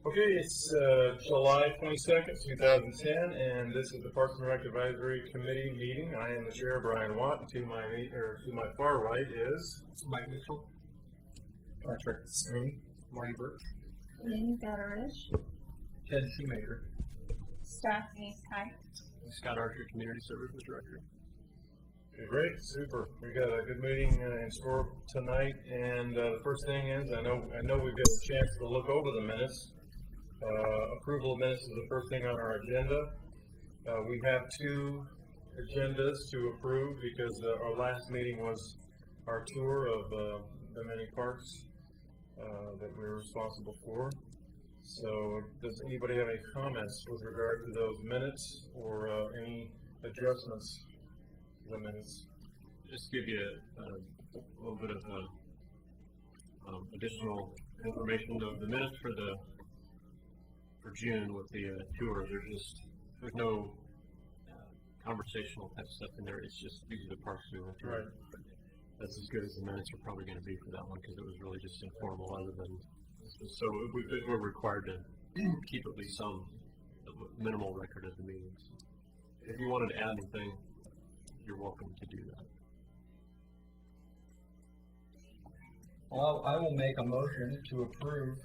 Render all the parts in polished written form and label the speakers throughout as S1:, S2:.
S1: Okay, it's July 22nd, 2010, and this is the Parks and Rec Advisory Committee meeting. I am the Chair, Brian Watt, and to my far right is
S2: Mike Mitchell,
S1: Patrick Smee,
S2: Marty Burke,
S3: Lynn Betteridge,
S2: Ted Shoemaker,
S3: Stephanie Kite.
S2: Scott Archer, Community Services Director.
S1: Okay, great, super. We got a good meeting in store tonight, and the first thing is I know we've got a chance to look over the minutes. Approval of minutes is the first thing on our agenda. We have two agendas to approve because our last meeting was our tour of the many parks that we're responsible for. So does anybody have any comments with regard to those minutes or any adjustments to the minutes?
S2: Just to give you a little bit of additional information. The minutes for June with the tour, there's no conversational type stuff in there. It's just these are the parks we went through.
S1: Right.
S2: That's as good as the minutes are probably going to be for that one because it was really just informal. Other than so we're required to keep at least some minimal record of the meetings. If you wanted to add anything, you're welcome to do that.
S4: Well, I will make a motion to approve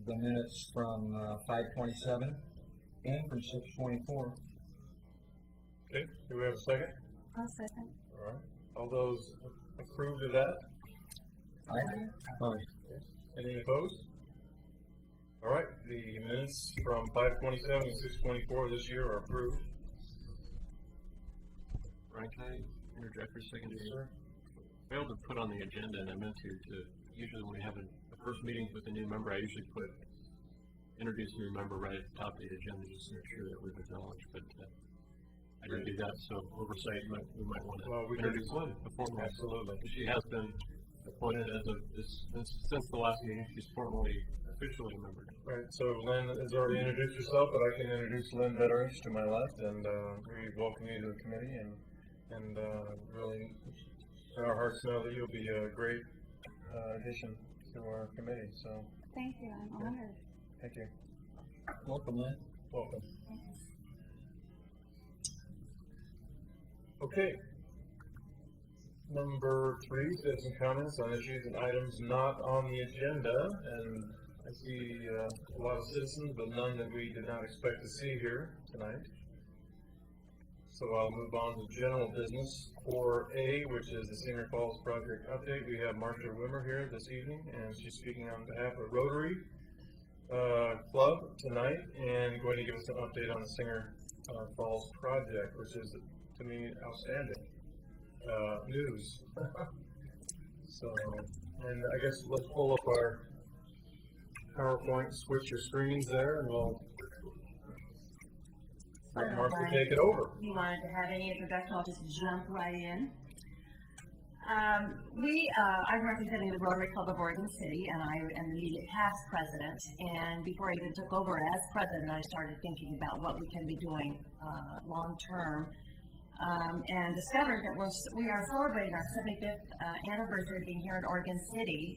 S4: the minutes from 5/27 and from 6/24.
S1: Okay, do we have a second?
S3: I'll second.
S1: All right. All those approved of that?
S4: Aye.
S1: Any opposed? All right, the minutes from 5/27 and 6/24 this year are approved.
S2: Brian, can I interject for a second?
S1: Yes, sir.
S2: Failed to put on the agenda, and I meant to usually when we have a first meeting with a new member, I usually introduce a new member right at the top of the agenda just to make sure that we've acknowledged, but I didn't do that, so oversight, we might want to introduce Lynn before.
S1: Absolutely.
S2: She has been appointed as of since the last meeting. She's formally, officially a member.
S1: Right, so Lynn has already introduced herself, but I can introduce Lynn Betteridge to my left, and we welcome you to the committee, and really, in our hearts know that you'll be a great addition to our committee. So
S3: Thank you, I'm honored.
S1: thank you.
S4: Welcome, Lynn.
S1: Welcome. Okay. Number 3, citizen comments on issues and items not on the agenda, and I see a lot of citizens, but none that we did not expect to see here tonight. So I'll move on to general business. 4A, which is the Singer Falls project update. We have Marcia Wimmer here this evening, and she's speaking on behalf of Rotary Club tonight, and going to give us an update on the Singer Falls project, which is, to me, outstanding news. So, and I guess let's pull up our PowerPoint, switch your screens there, and we'll let Marcia take it over.
S5: You wanted to have any introduction, I'll just jump right in. I'm representing the Rotary Club of Oregon City, and I am the immediate past president. And before I even took over as president, I started thinking about what we can be doing long term, and discovered that we are celebrating our 75th anniversary of being here in Oregon City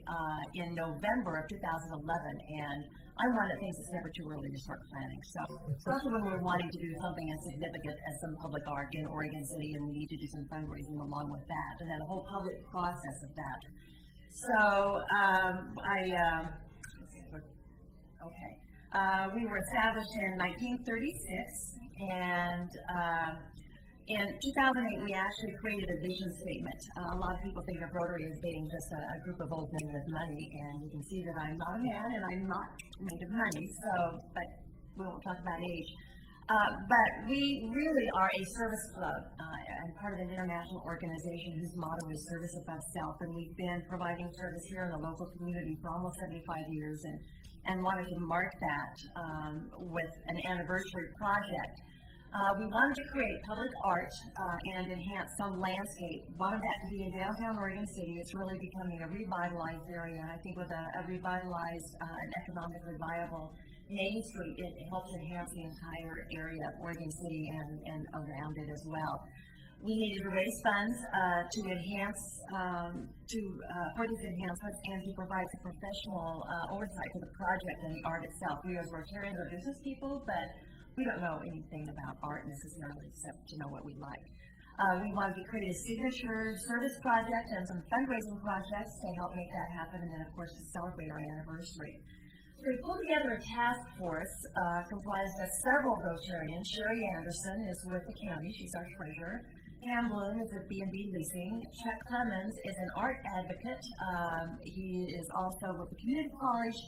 S5: in November of 2011. And I'm one that thinks it's never too early to start planning. So, especially when we're wanting to do something as significant as some public art in Oregon City, and we need to do some fundraising along with that, and then a whole public process of that. So, we were established in 1936, and in 2008, we actually created a vision statement. A lot of people think of Rotary as being just a group of old men with money, and you can see that I'm not a man and I'm not made of money, but we won't talk about age. But we really are a service club and part of an international organization whose motto is service above self, and we've been providing service here in the local community for almost 75 years and wanted to mark that with an anniversary project. We wanted to create public art and enhance some landscape. Wanted that to be in downtown Oregon City. It's really becoming a revitalized area, and I think with a revitalized and economically viable Main Street, it helps enhance the entire area of Oregon City and around it as well. We needed to raise funds to enhance, for these enhancements and to provide some professional oversight to the project and the art itself. We as Rotarians are business people, but we don't know anything about art necessarily except to know what we like. We wanted to create a signature service project and some fundraising projects to help make that happen, and then of course to celebrate our anniversary. So we pulled together a task force comprised of several Rotarians. Sherry Anderson is with the county, she's our treasurer. Pam Bloom is with B&B Leasing. Chuck Clemens is an art advocate. He is also with the Community College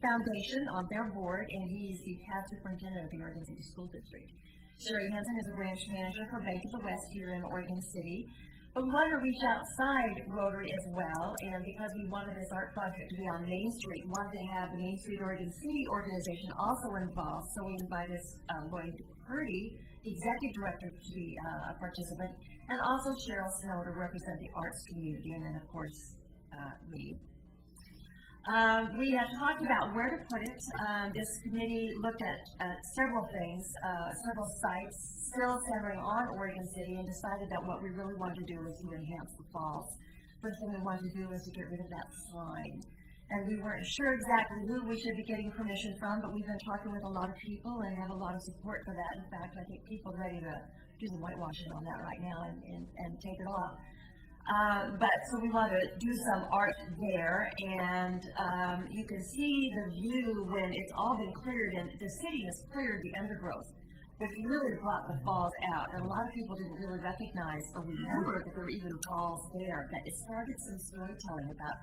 S5: Foundation on their board, and he's the past superintendent of the Oregon City School District. Sherry Hansen is a branch manager for Bank of the West here in Oregon City. But we wanted to reach outside Rotary as well, and because we wanted this art project to be on Main Street, we wanted to have the Main Street Oregon City organization also involved, so we invited Lloyd Purdy, the executive director, to be a participant, and also Cheryl Snow to represent the arts community, and then of course me. We have talked about where to put it. This committee looked at several things, several sites, still centering on Oregon City, and decided that what we really wanted to do was to enhance the falls. First thing we wanted to do was to get rid of that sign. And we weren't sure exactly who we should be getting permission from, but we've been talking with a lot of people and have a lot of support for that. In fact, I think people are ready to do some whitewashing on that right now and take it off. But so we want to do some art there, and you can see the view when it's all been cleared, and the city has cleared the undergrowth, which really brought the falls out. And a lot of people didn't really recognize or remember that there were even falls there. That it started some storytelling about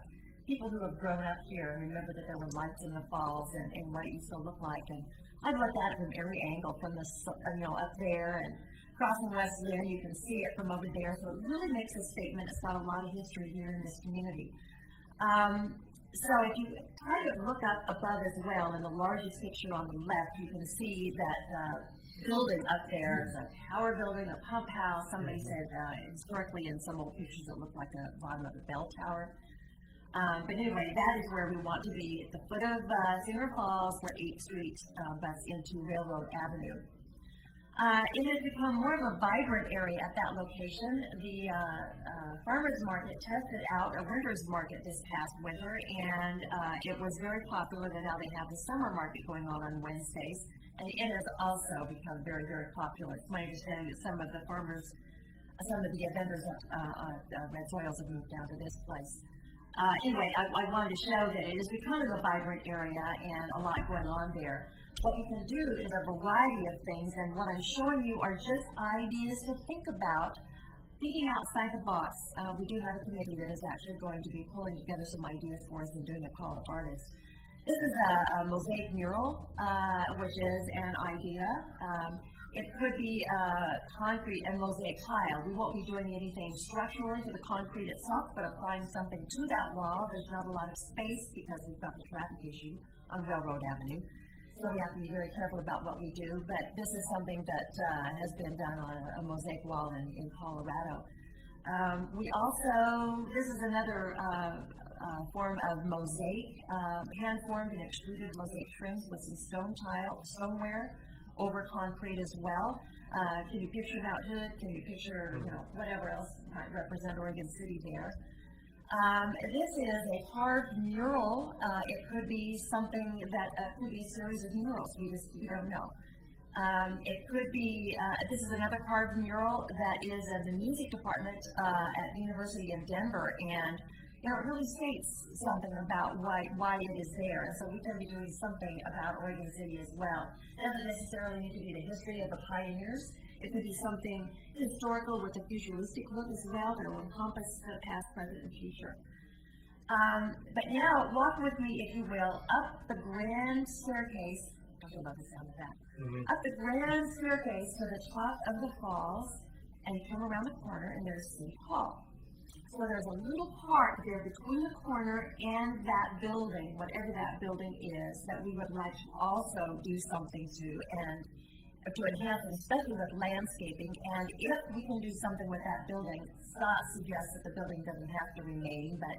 S5: people who have grown up here and remember that there were lights in the falls and what it used to look like. And I looked at it from every angle, from the up there and crossing West Lynn, you can see it from over there, so it really makes a statement. It's got a lot of history here in this community. So if you try to look up above as well, in the largest picture on the left, you can see that building up there. It's a tower building, a pump house. Somebody said historically in some old pictures it looked like the bottom of a bell tower. But anyway, that is where we want to be, at the foot of Singer Falls, where 8th Street butts into Railroad Avenue. It has become more of a vibrant area at that location. The farmers market tested out a winter's market this past winter, and it was very popular. That now they have the summer market going on Wednesdays, and it has also become very, very popular. It's my understanding that some of the farmers, some of the vendors at Red Soils have moved down to this place. Anyway, I wanted to show that it is becoming a vibrant area and a lot going on there. What you can do is a variety of things, and what I'm showing you are just ideas to think about, thinking outside the box. We do have a committee that is actually going to be pulling together some ideas for us and doing a call to artists. This is a mosaic mural, which is an idea. It could be concrete and mosaic tile. We won't be doing anything structurally to the concrete itself, but applying something to that wall. There's not a lot of space because we've got the traffic issue on Railroad Avenue. So we have to be very careful about what we do, but this is something that has been done on a mosaic wall in Colorado. We also, this is another form of mosaic, hand-formed and extruded mosaic trims with some stoneware over concrete as well. Can you picture Mount Hood? Can you picture, whatever else might represent Oregon City there? This is a carved mural. It could be something that could be a series of murals. We don't know. It could be, this is another carved mural that is of the music department at the University of Denver, and it really states something about why it is there. And so we can be doing something about Oregon City as well. It doesn't necessarily need to be the history of the pioneers. It could be something historical with a futuristic look as well that will encompass the past, present, and future. But now, walk with me, if you will, up the grand staircase. I love the sound of that. Up the grand staircase to the top of the falls, and you come around the corner, and there's City Hall. So there's a little part there between the corner and that building, whatever that building is, that we would like to also do something to, and to enhance, especially with landscaping. And if we can do something with that building, Scott suggests that the building doesn't have to remain, but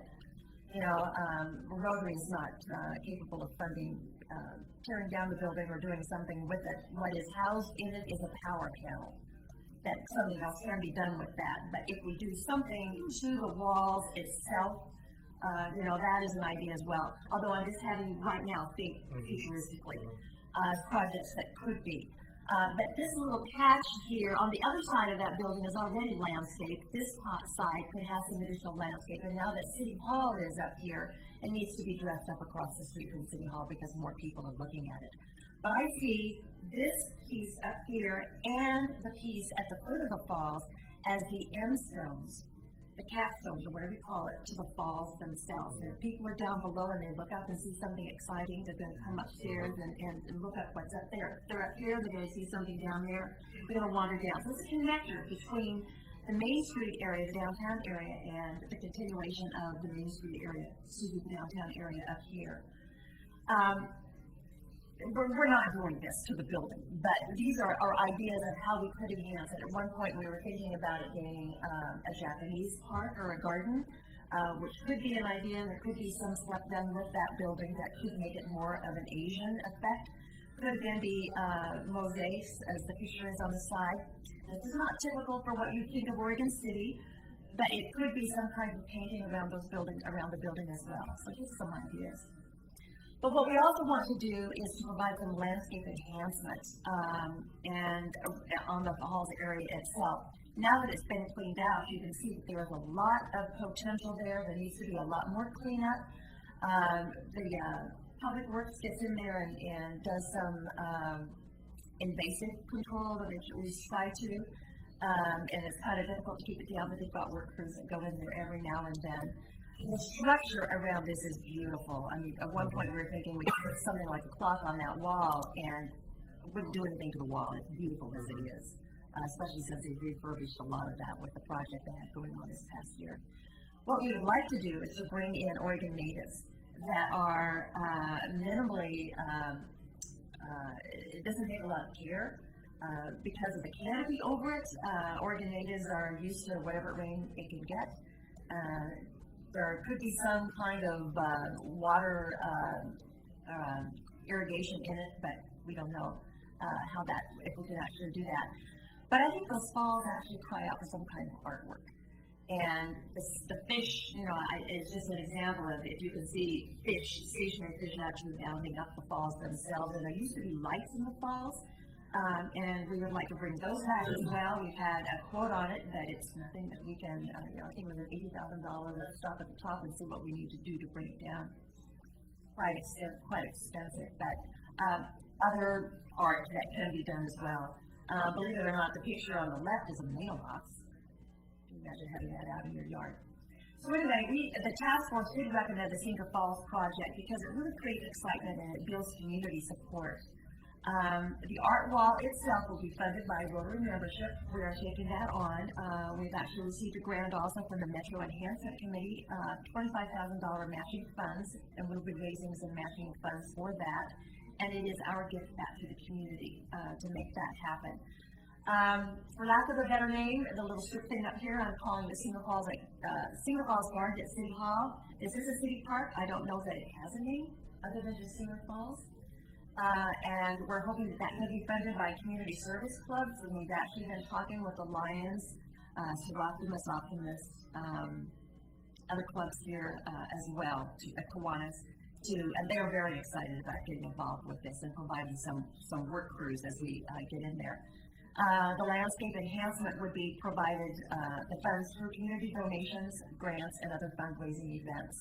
S5: Rotary is not capable of funding tearing down the building or doing something with it. What is housed in it is a power panel. that something else can be done with that. But if we do something to the walls itself, that is an idea as well. Although I'm just having you right now think futuristically, projects that could be. But this little patch here on the other side of that building is already landscaped. This side could have some additional landscape. And now that City Hall is up here, it needs to be dressed up across the street from City Hall because more people are looking at it. But I see this piece up here and the piece at the foot of the falls as the end stones, the capstones, or whatever you call it, to the falls themselves. And if people are down below and they look up and see something exciting, they're going to come upstairs and look up what's up there. If they're up here, they're going to see something down there. They're going to wander down. So it's a connector between the Main Street area, the downtown area, and the continuation of the Main Street area to the downtown area up here. We're not doing this to the building, but these are our ideas of how we could enhance it. At one point, we were thinking about it being a Japanese park or a garden, which could be an idea. There could be some stuff done with that building that could make it more of an Asian effect. Could again be mosaics, as the picture is on the side. This is not typical for what you think of Oregon City, but it could be some kind of painting around those buildings, around the building as well. So just some ideas. But what we also want to do is to provide some landscape enhancement and on the halls area itself. Now that it's been cleaned out, you can see that there's a lot of potential there. There needs to be a lot more cleanup. The Public Works gets in there and does some invasive control that we try to, and it's kind of difficult to keep it down, but they've got work crews that go in there every now and then. The structure around this is beautiful. I mean, at one point we were thinking we could put something like a clock on that wall and it wouldn't do anything to the wall. It's beautiful as it is, especially since they've refurbished a lot of that with the project they had going on this past year. What we would like to do is to bring in Oregon natives that are minimally, it doesn't take a lot of care. Because of the canopy over it, Oregon natives are used to whatever rain it can get. There could be some kind of water irrigation in it, but we don't know if we can actually do that. But I think those falls actually cry out for some kind of artwork. And the fish, it's just an example of, if you can see stationary fish actually bounding up the falls themselves. And there used to be lights in the falls. And we would like to bring those back as well. We've had a quote on it, but it's nothing that we can, I think it was an $80,000. Let's stop at the top and see what we need to do to bring it down. Quite expensive, but other art that can be done as well. Believe it or not, the picture on the left is a mailbox. Can you imagine having that out in your yard? So anyway, the task force did recommend the Cinco Falls project because it really creates excitement and it builds community support. The art wall itself will be funded by Rotary membership. We are taking that on. We've actually received a grant also from the Metro Enhancement Committee, $25,000 matching funds, and we'll be raising some matching funds for that. And it is our gift back to the community to make that happen. For lack of a better name, the little strip thing up here, I'm calling the Cinco Falls Garden at City Hall. Is this a city park? I don't know that it has a name other than just Cinco Falls. And we're hoping that can be funded by community service clubs, and we've actually been talking with the Lions, Optimus, other clubs here as well, at Kiwanis, and they're very excited about getting involved with this and providing some work crews as we get in there. The landscape enhancement would be provided, the funds through community donations, grants, and other fundraising events.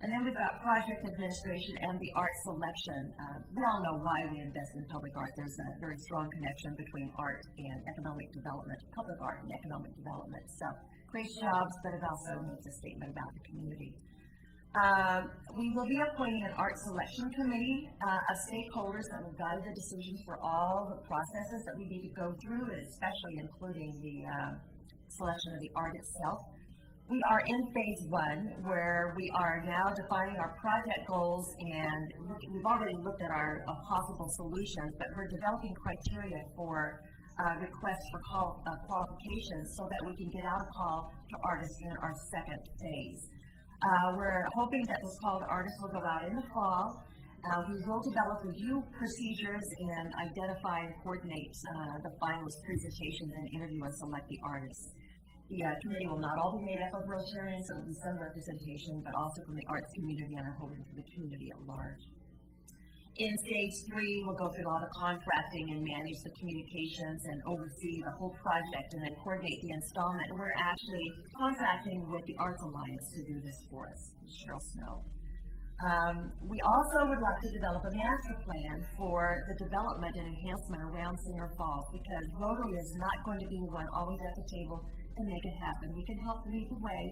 S5: And then we've got project administration and the art selection. We all know why we invest in public art. There's a very strong connection between art and economic development, public art and economic development. So creates jobs, but it also makes a statement about the community. We will be appointing an art selection committee of stakeholders that will guide the decisions for all the processes that we need to go through, especially including the selection of the art itself. We are in phase 1, where we are now defining our project goals, and we've already looked at our possible solutions, but we're developing criteria for requests for qualifications so that we can get out a call to artists in our second phase. We're hoping that this call to artists will go out in the fall, We will develop review procedures and identify and coordinate the finalist presentations and interview and select the artists. The committee will not all be made up of Rotarians, so there will be some representation, but also from the arts community and I'm hoping for the community at large. In stage 3, we'll go through all the contracting and manage the communications and oversee the whole project and then coordinate the installment. We're actually contracting with the Arts Alliance to do this for us, Cheryl Snow. We also would like to develop a master plan for the development and enhancement around Singer Falls because Rotary is not going to be the one always at the table to make it happen. We can help lead the way,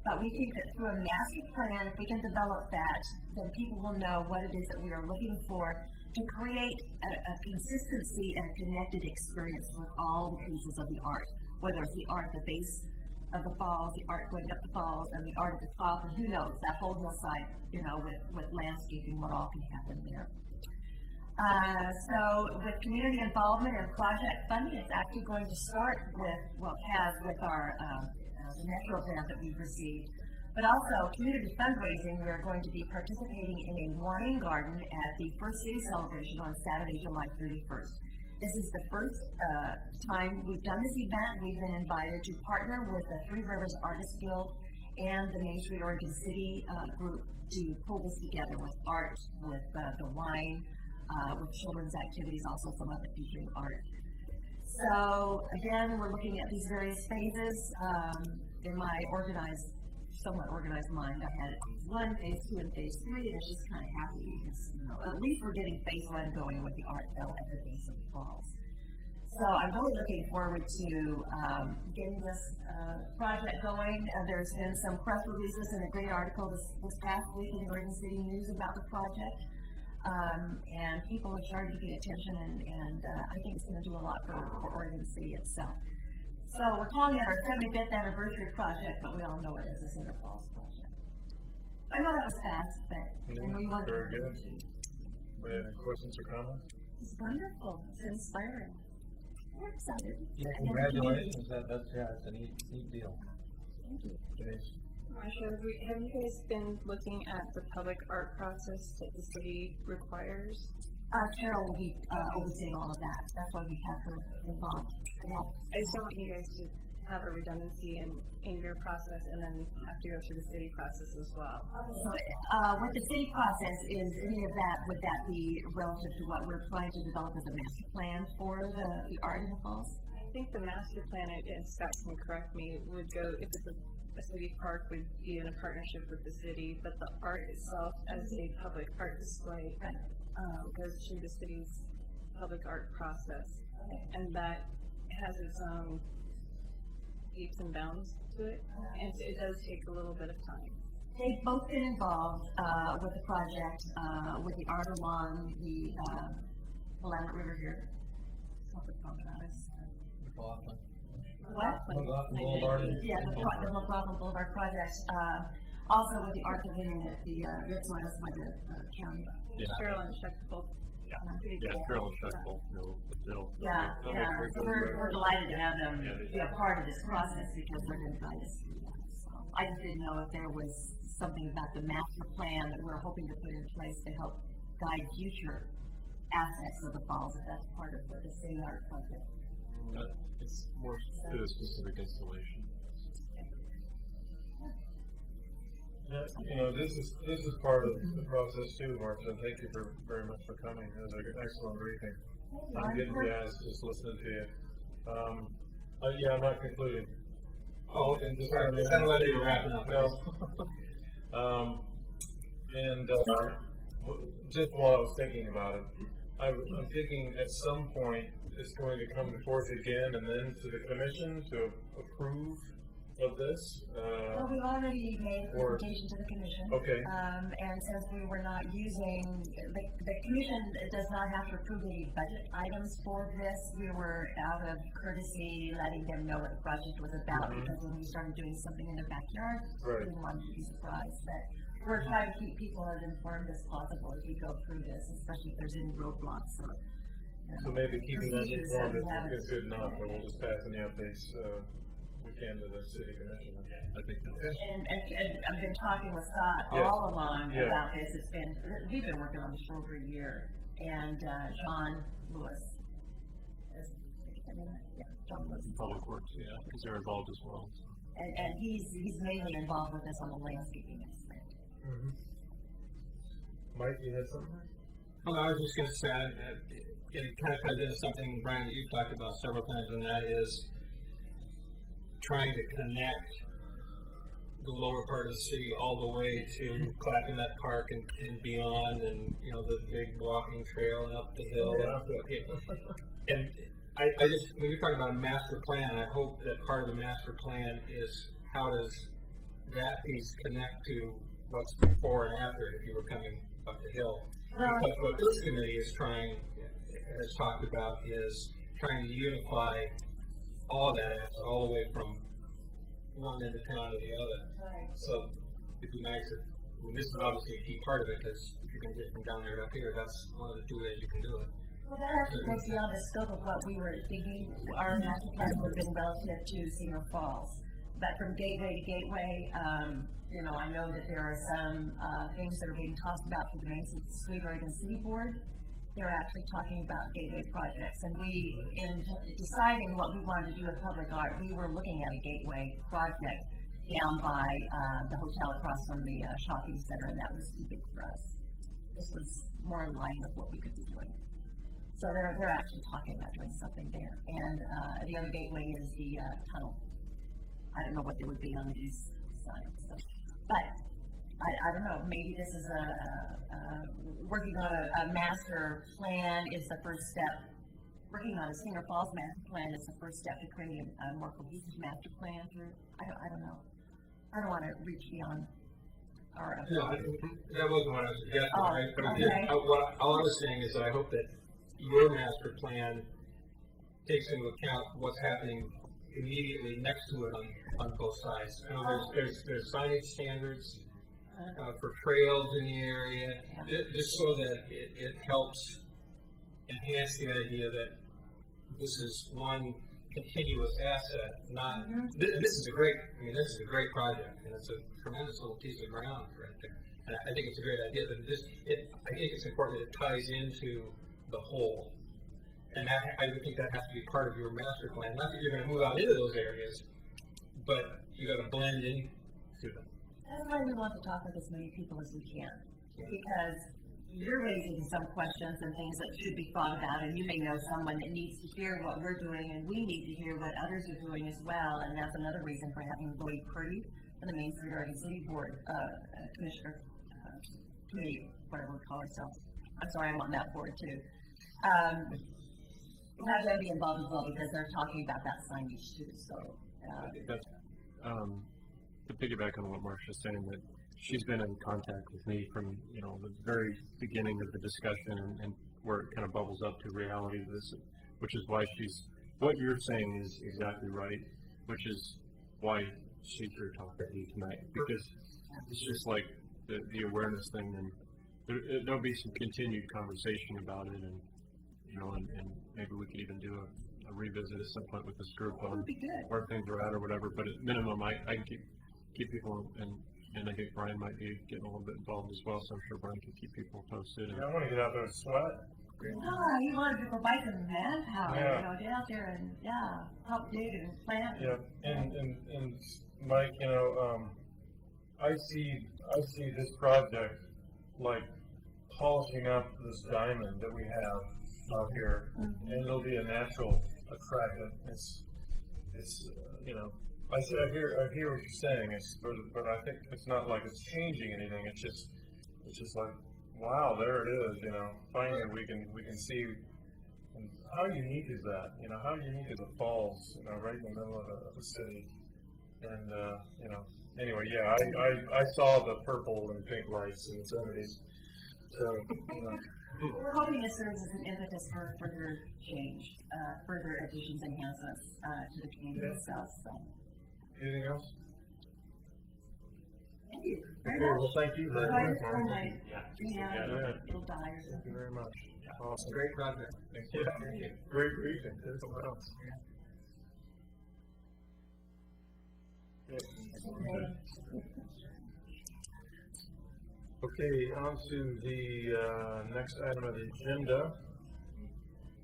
S5: but we think that through a master plan, if we can develop that, then people will know what it is that we are looking for to create a consistency and a connected experience with all the pieces of the art, whether it's the art at the base of the falls, the art going up the falls, and the art at the top, and who knows, that whole hillside, with landscaping, what all can happen there. So with community involvement and project funding, it's actually going to start with our the Metro grant that we've received, but also community fundraising. We are going to be participating in a wine garden at the First City Celebration on Saturday, July 31st. This is the first time we've done this event. We've been invited to partner with the Three Rivers Artists Guild and the Main Street Oregon City group to pull this together with art, with the wine, with children's activities, also some other featuring art. So again, we're looking at these various phases. In my somewhat organized mind, I had phase 1, phase 2, and phase 3, and it's just kind of happy because, at least we're getting phase 1 going with the art bell at the base of the falls. So I'm really looking forward to getting this project going. There's been some press releases and a great article this past week in the Oregon City News about the project. And people are starting to pay attention, and I think it's going to do a lot for Oregon City itself. So we're calling it our 75th anniversary project, but we all know it as the Singer Falls project. I know that was fast, but we want to.
S1: Very good. Any questions or comments?
S3: It's wonderful. It's inspiring. We're excited.
S4: Yeah, congratulations. It's a neat deal.
S3: Thank you.
S1: Denise?
S6: Marsha, have you guys been looking at the public art process that the city requires?
S5: Carol will be overseeing all of that. That's why we have her involved. Yeah.
S6: I just don't want you guys to have a redundancy in your process and then have to go through the city process as well.
S5: So, with the city process, is any of that, would that be relative to what we're trying to develop as a master plan for the art in the falls?
S6: I think the master plan, and Scott can correct me, would go, if it's a city park, would be in a partnership with the city, but the art itself as a public art display goes through the city's public art process, and that has its own leaps and bounds to it, and it does take a little bit of time.
S5: They've both been involved with the project, with the art along the Willamette River here. What the promenade is. What?
S4: Boulevard.
S5: Yeah, the McLaughlin Boulevard project. Also with the art pavilion at the Ritz-Miles by the county.
S2: Yeah.
S6: Cheryl and Chuck both.
S2: Yeah, Carol and Chuck both know the bill.
S5: Yeah. So we're delighted to have them be a part of this process because they're going to guide us through that. So I just didn't know if there was something about the master plan that we're hoping to put in place to help guide future aspects of the falls, if that's part of the city art project.
S2: It's more to a specific installation.
S1: Yeah, this is part of the process too, Martha. Thank you very much for coming. It was an excellent briefing. I'm getting jazzed just listening to you. Yeah, I'm not concluding.
S4: Oh, and just gonna let you wrap it up.
S1: No. Just while I was thinking about it, I'm thinking at some point it's going to come forth again and then to the commission to approve of this.
S5: Well, we already made a presentation to the commission.
S1: Okay.
S5: And since we were not using, the commission does not have to approve any budget items for this. We were out of courtesy letting them know what the project was about because when we started doing something in their backyard, we didn't want them to be surprised. But we're trying to keep people as informed as possible as we go through this, especially if there's any roadblocks or
S1: So maybe keeping that informed is good enough, but we'll just pass any updates we can to the city commission.
S2: I think that's,
S5: And I've been talking with Scott
S1: Yeah.
S5: all along
S1: Yeah.
S5: about this. We've been working on this for over a year. And, John Lewis. Yeah, John Lewis.
S2: Public Works, yeah, because they're involved as well. So.
S5: And he's mainly involved with us on the landscaping aspect.
S1: Mm-hmm. Mike, you had something?
S7: Well, I was just going to say, it kind of ties into something, Brian, that you've talked about several times, and that is trying to connect the lower part of the city all the way to Clackamas Park and beyond, and, you know, the big walking trail and up the hill. And I just, when you're talking about a master plan, I hope that part of the master plan is how does that piece connect to what's before and after if you were coming up the hill. Because what this committee is trying, has talked about, is trying to unify all that, all the way from one end of town to the other.
S5: Right.
S7: So it'd be nice if, I mean, this is obviously a key part of it, because if you're going to get from down there to up here, that's one of the two ways you can do it.
S5: Well, that actually goes beyond the scope of what we were thinking. Our master plan would have been relative to Cedar Falls. But from gateway to gateway, you know, I know that there are some things that are being tossed about through the Main Street Oregon City Board. They're actually talking about gateway projects. And we, in deciding what we wanted to do with public art, we were looking at a gateway project down by the hotel across from the shopping center, and that was too big for us. This was more in line with what we could be doing. So they're actually talking about doing something there. And the other gateway is the tunnel. I don't know what they would be on the east side. So. But I don't know, maybe this is working on a master plan is the first step. Working on a Cedar Falls master plan is the first step to creating a more cohesive master plan through, I don't know. I don't want to reach beyond our.
S7: No, that wasn't what I was suggesting,
S5: Oh,
S7: right? But
S5: okay.
S7: all I was saying is that I hope that your master plan takes into account what's happening immediately next to it on both sides. You know, there's signage standards for trails in the area, just so that it helps enhance the idea that this is one continuous asset, not, this is a great project, and it's a tremendous little piece of ground right there. And I think it's a great idea, but I think it's important that it ties into the whole. And I would think that has to be part of your master plan. Not that you're going to move out into those areas, but you got to blend in to them.
S5: That's why we want to talk with as many people as we can, because you're raising some questions and things that should be thought about, and you may know someone that needs to hear what we're doing, and we need to hear what others are doing as well, and that's another reason for having Lloyd Purdy for the Main Street Oregon City Board Commissioner Committee, whatever we call ourselves. I'm sorry, I'm on that board too. Have them be involved as well, because they're talking about that signage too. So
S2: I think that's to piggyback on what Marcia's saying, that she's been in contact with me from, you know, the very beginning of the discussion and where it kind of bubbles up to reality of this, which is why what you're saying is exactly right, which is why she's here talking to you tonight, because it's just like the awareness thing, and there'll be some continued conversation about it, and you know, and maybe we could even do a revisit at some point with this group on where things are at or whatever. But at minimum, I can keep people, and I think Brian might be getting a little bit involved as well. So I'm sure Brian can keep people posted.
S1: Yeah, I want to get out there and sweat.
S5: you wanted to provide some manpower,
S1: Yeah.
S5: you know, get out there and help dig and plant.
S1: Yeah, and Mike, you know, I see this project like polishing up this diamond that we have out here, and it'll be a natural attractant. It's you know, I hear what you're saying. But I think it's not like it's changing anything. It's just like, wow, there it is. You know, finally we can see. And how unique is that? You know, how unique is the falls? You know, right in the middle of the city. And you know, anyway, yeah, I saw the purple and pink lights in the 70s. So, you know.
S5: We're hoping this serves as an impetus for further change, further additions, enhancements to the community itself. So.
S1: Anything else?
S5: Thank you.
S1: Okay, well, thank you very much.
S5: Yeah, it'll die or
S1: Thank you
S5: something.
S1: very much. Awesome.
S7: Great project.
S1: Thank you. Great briefing. What else? Okay, on to the next item of the agenda,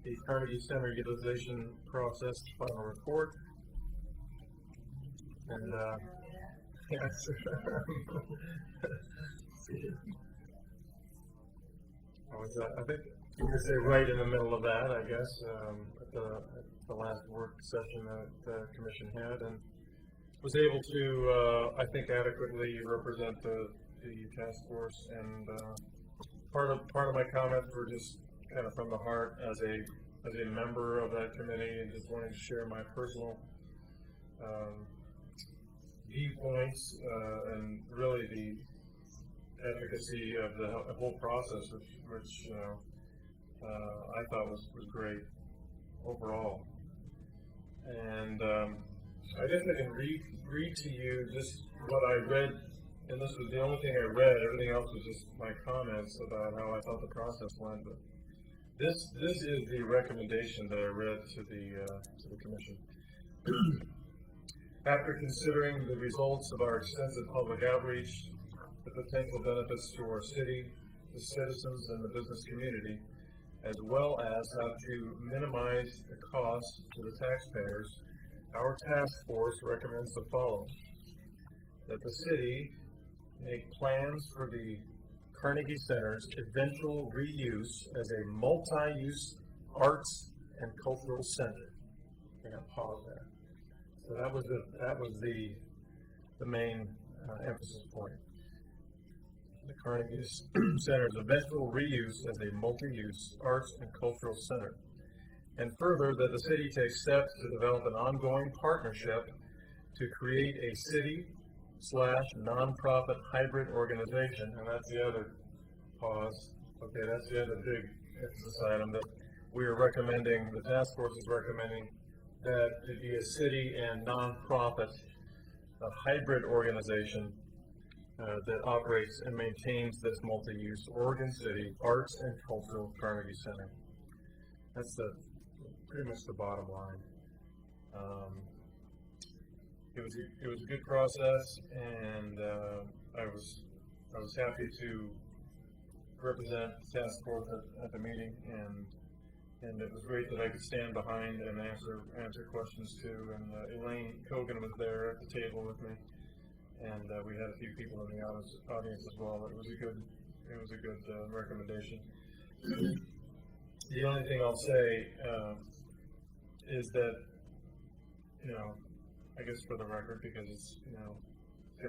S1: the Carnegie Center utilization process final report. And yes, I think you could say right in the middle of that, I guess, at the last work session that the commission had, and was able to, I think, adequately represent the task force. And part of my comments were just kind of from the heart as a member of that committee, and just wanting to share my personal viewpoints and really the efficacy of the whole process, which I thought was great overall. And I guess I can read to you just what I read, and this was the only thing I read. Everything else was just my comments about how I thought the process went. But this is the recommendation that I read to the commission. After considering the results of our extensive public outreach, the potential benefits to our city, the citizens, and the business community, as well as how to minimize the cost to the taxpayers, our task force recommends the following: that the city make plans for the Carnegie Center's eventual reuse as a multi-use arts and cultural center. I'm gonna pause there. So that was the main emphasis point. The Carnegie Center's eventual reuse as a multi-use arts and cultural center. And further, that the city takes steps to develop an ongoing partnership to create a city/nonprofit hybrid organization. And that's the other pause. Okay, that's the other big emphasis item that we are recommending, the task force is recommending, that it be a city and nonprofit, a hybrid organization that operates and maintains this multi-use Oregon City Arts and Cultural Carnegie Center. That's pretty much the bottom line. It was a good process, and I was happy to represent the task force at the meeting, and it was great that I could stand behind and answer questions too. And Elaine Kogan was there at the table with me, and we had a few people in the audience as well. It was a good recommendation. The only thing I'll say is that, I guess for the record, because it's going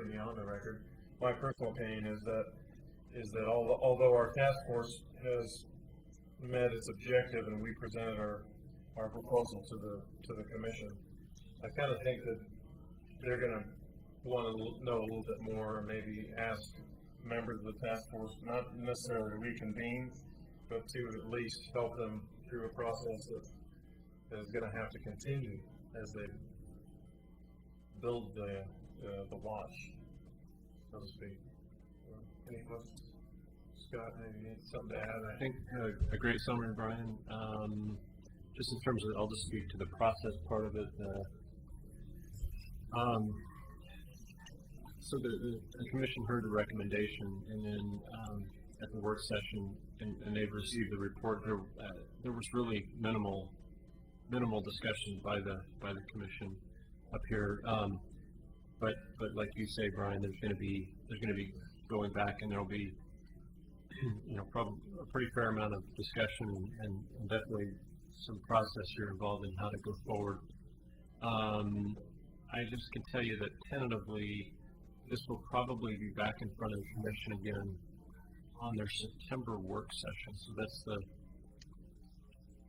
S1: to be on the record, my personal opinion is that although our task force has met its objective and we presented our proposal to the commission, I kind of think that they're going to want to know a little bit more, and maybe ask members of the task force not necessarily to reconvene, but to at least help them through a process that is going to have to continue as they build the watch, so to speak. Any questions? Scott, maybe something to add?
S2: I think a great summary, Brian. Just in terms of, I'll just speak to the process part of it. So the commission heard the recommendation, and then at the work session, and they've received the report. There was really minimal discussion by the commission up here. But like you say, Brian, there's going to be going back, and there'll be probably a pretty fair amount of discussion and definitely some process here involved in how to go forward. I just can tell you that tentatively, this will probably be back in front of the commission again on their September work session. So that's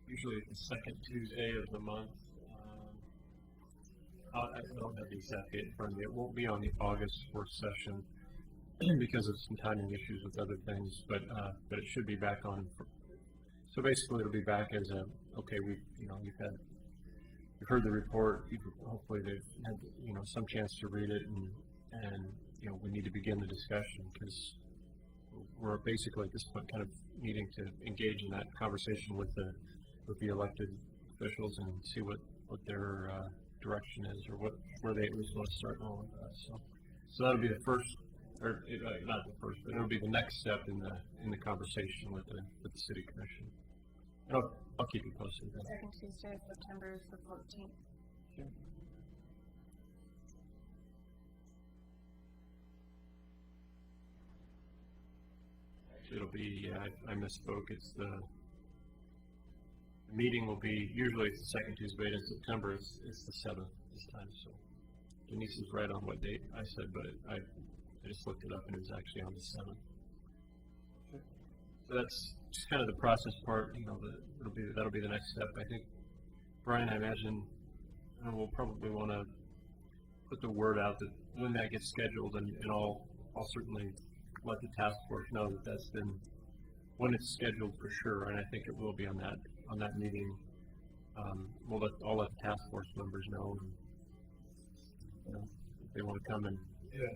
S2: usually the second Tuesday of the month. I don't have the exact date in front of me. It won't be on the August work session because of some timing issues with other things, but it should be back on. So basically, it'll be back as you've heard the report. Hopefully, they've had some chance to read it, and we need to begin the discussion, because we're basically at this point kind of needing to engage in that conversation with the elected officials and see what their direction is, or where they at least want to start and all of that. So that'll be the first, or not the first, but it'll be the next step in the conversation with the city commission. And I'll keep you posted.
S6: Second Tuesday of September is the 14th.
S2: It'll be, I misspoke, it's the meeting will be, usually it's the second Tuesday, but in September it's the 7th this time, so Denise is right on what date I said, but I just looked it up and it was actually on the 7th. So that's just kind of the process part, you know, that'll be the next step. I think, Brian, I imagine we'll probably want to put the word out that when that gets scheduled, and I'll certainly let the task force know that that's been, when it's scheduled for sure, and I think it will be on that meeting. I'll let the task force members know, and, you know, if they want to come and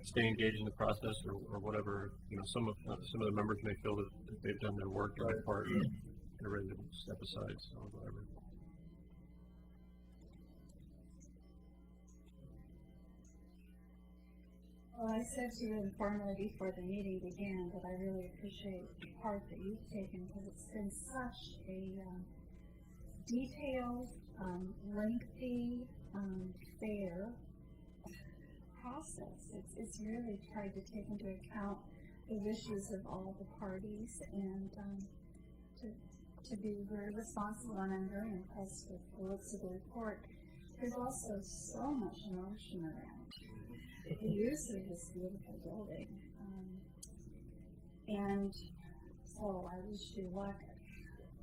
S2: stay engaged in the process or whatever. You know, some of the members may feel that they've done their work and their part and they're ready to step aside, so whatever.
S3: Well, I said to you informally before the meeting began that I really appreciate the part that you've taken, because it's been such a detailed, lengthy, fair process. It's really tried to take into account the wishes of all the parties, and to be very responsible, and I'm very impressed with the looks of the report. There's also so much emotion around the use of this beautiful building, and so I wish you luck.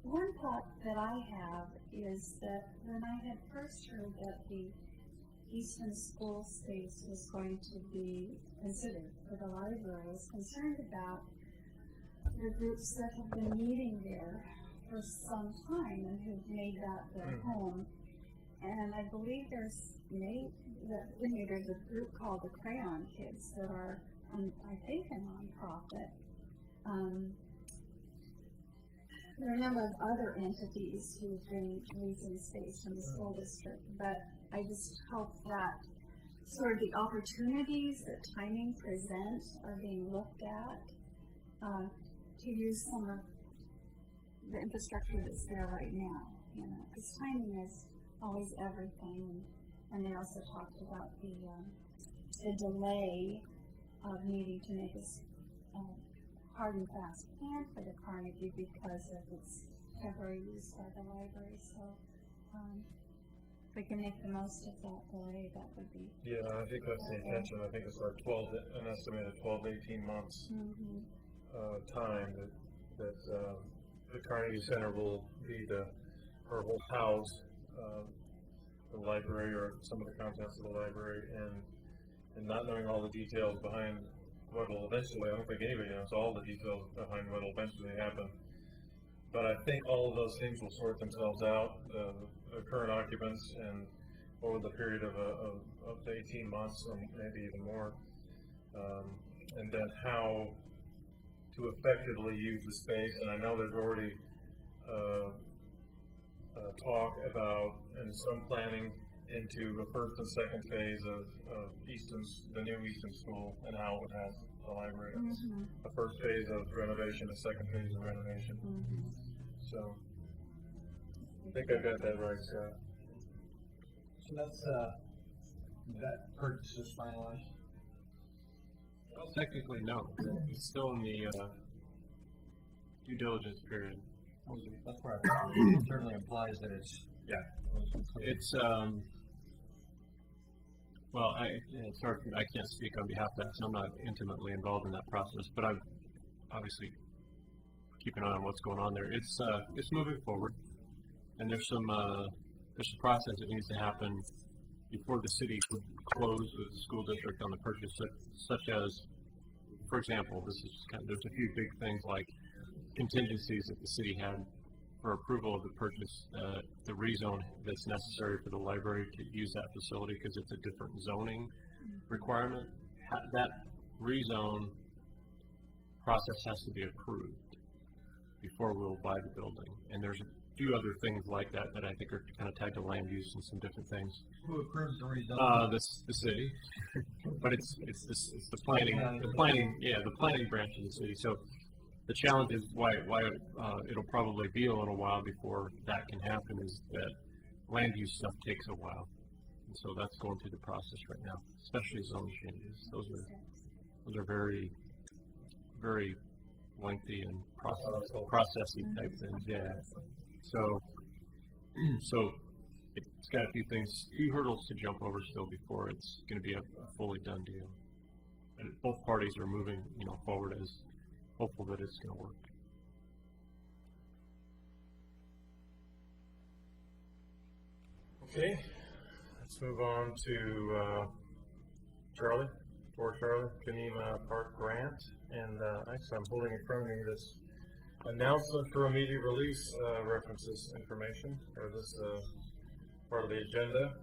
S3: One thought that I have is that when I had first heard that the Easton School space was going to be considered for the library, I was concerned about the groups that have been meeting there for some time and who've made that their home. And I believe there's a group called the Crayon Kids that are, I think, a nonprofit. There are a number of other entities who've been using space in the school district, but I just hope that sort of the opportunities that timing presents are being looked at to use some of the infrastructure that's there right now. You know, because timing is always everything, and they also talked about the delay of needing to make a hard and fast plan for the Carnegie because of its temporary use by the library. So if we can make the most of that delay, that would be.
S1: Yeah, I think that's the intention. I think it's like an estimated 12 to 18 months time that the Carnegie Center will be or will house the library or some of the contents of the library, and not knowing all the details behind what will eventually, I don't think anybody knows all the details behind what will eventually happen. But I think all of those things will sort themselves out, the current occupants, and over the period of up to 18 months, or maybe even more, and then how to effectively use the space. And I know there's already talk about and some planning into the first and second phase of the new Easton School, and how it has the library. The first phase of renovation, the second phase of renovation. So I think I got that right, Scott.
S4: So that's that purchase is finalized.
S2: Well, technically, no. It's still in the due diligence period.
S4: That's where it certainly implies that it's
S2: It's well, it's hard. I can't speak on behalf of that, so I'm not intimately involved in that process. But I'm obviously keeping an eye on what's going on there. It's moving forward, and there's a process that needs to happen before the city would close with the school district on the purchase, such as, for example, there's a few big things like contingencies that the city had for approval of the purchase, the rezone that's necessary for the library to use that facility because it's a different zoning requirement. That rezone process has to be approved before we'll buy the building. And there's few other things like that that I think are kind of tied to land use and some different things.
S4: Who approves the rezoning?
S2: The city, but it's the planning branch of the city. So the challenge is why it'll probably be a little while before that can happen is that land use stuff takes a while, and so that's going through the process right now, especially zone changes. Those are very, very lengthy and processy type things. Yeah. So it's got a few hurdles to jump over still before it's going to be a fully done deal. And both parties are moving, forward as hopeful that it's going to work.
S1: Okay, let's move on to Charlie, Kenema Park Grant, and actually I'm holding in front of me this announcement for immediate release references information, or this part of the agenda.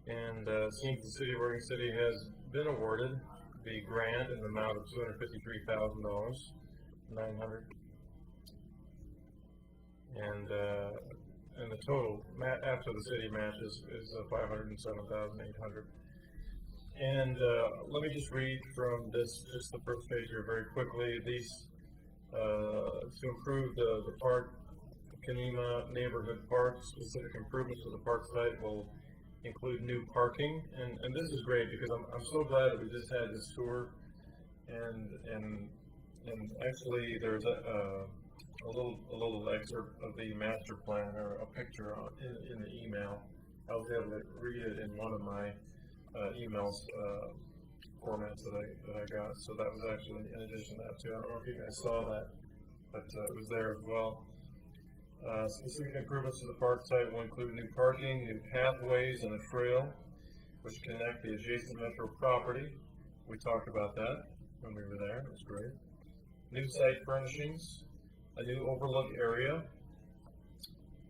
S1: And seems the City of Oregon City has been awarded the grant in the amount of $253,900, and the total after the city matches is $507,800. And let me just read from just the first page here very quickly. These to improve the park, Kenema Neighborhood Park, specific improvements to the park site will include new parking, and this is great because I'm so glad that we just had this tour, and actually there's a little excerpt of the master plan, or a picture in the email. I was able to read it in one of my emails formats that I got, so that was actually in addition to that too. I don't know if you guys saw that, but it was there as well. Specific improvements to the park site will include new parking, new pathways, and a trail which connect the adjacent metro property. We talked about that when we were there. It was great. New site furnishings, a new overlook area,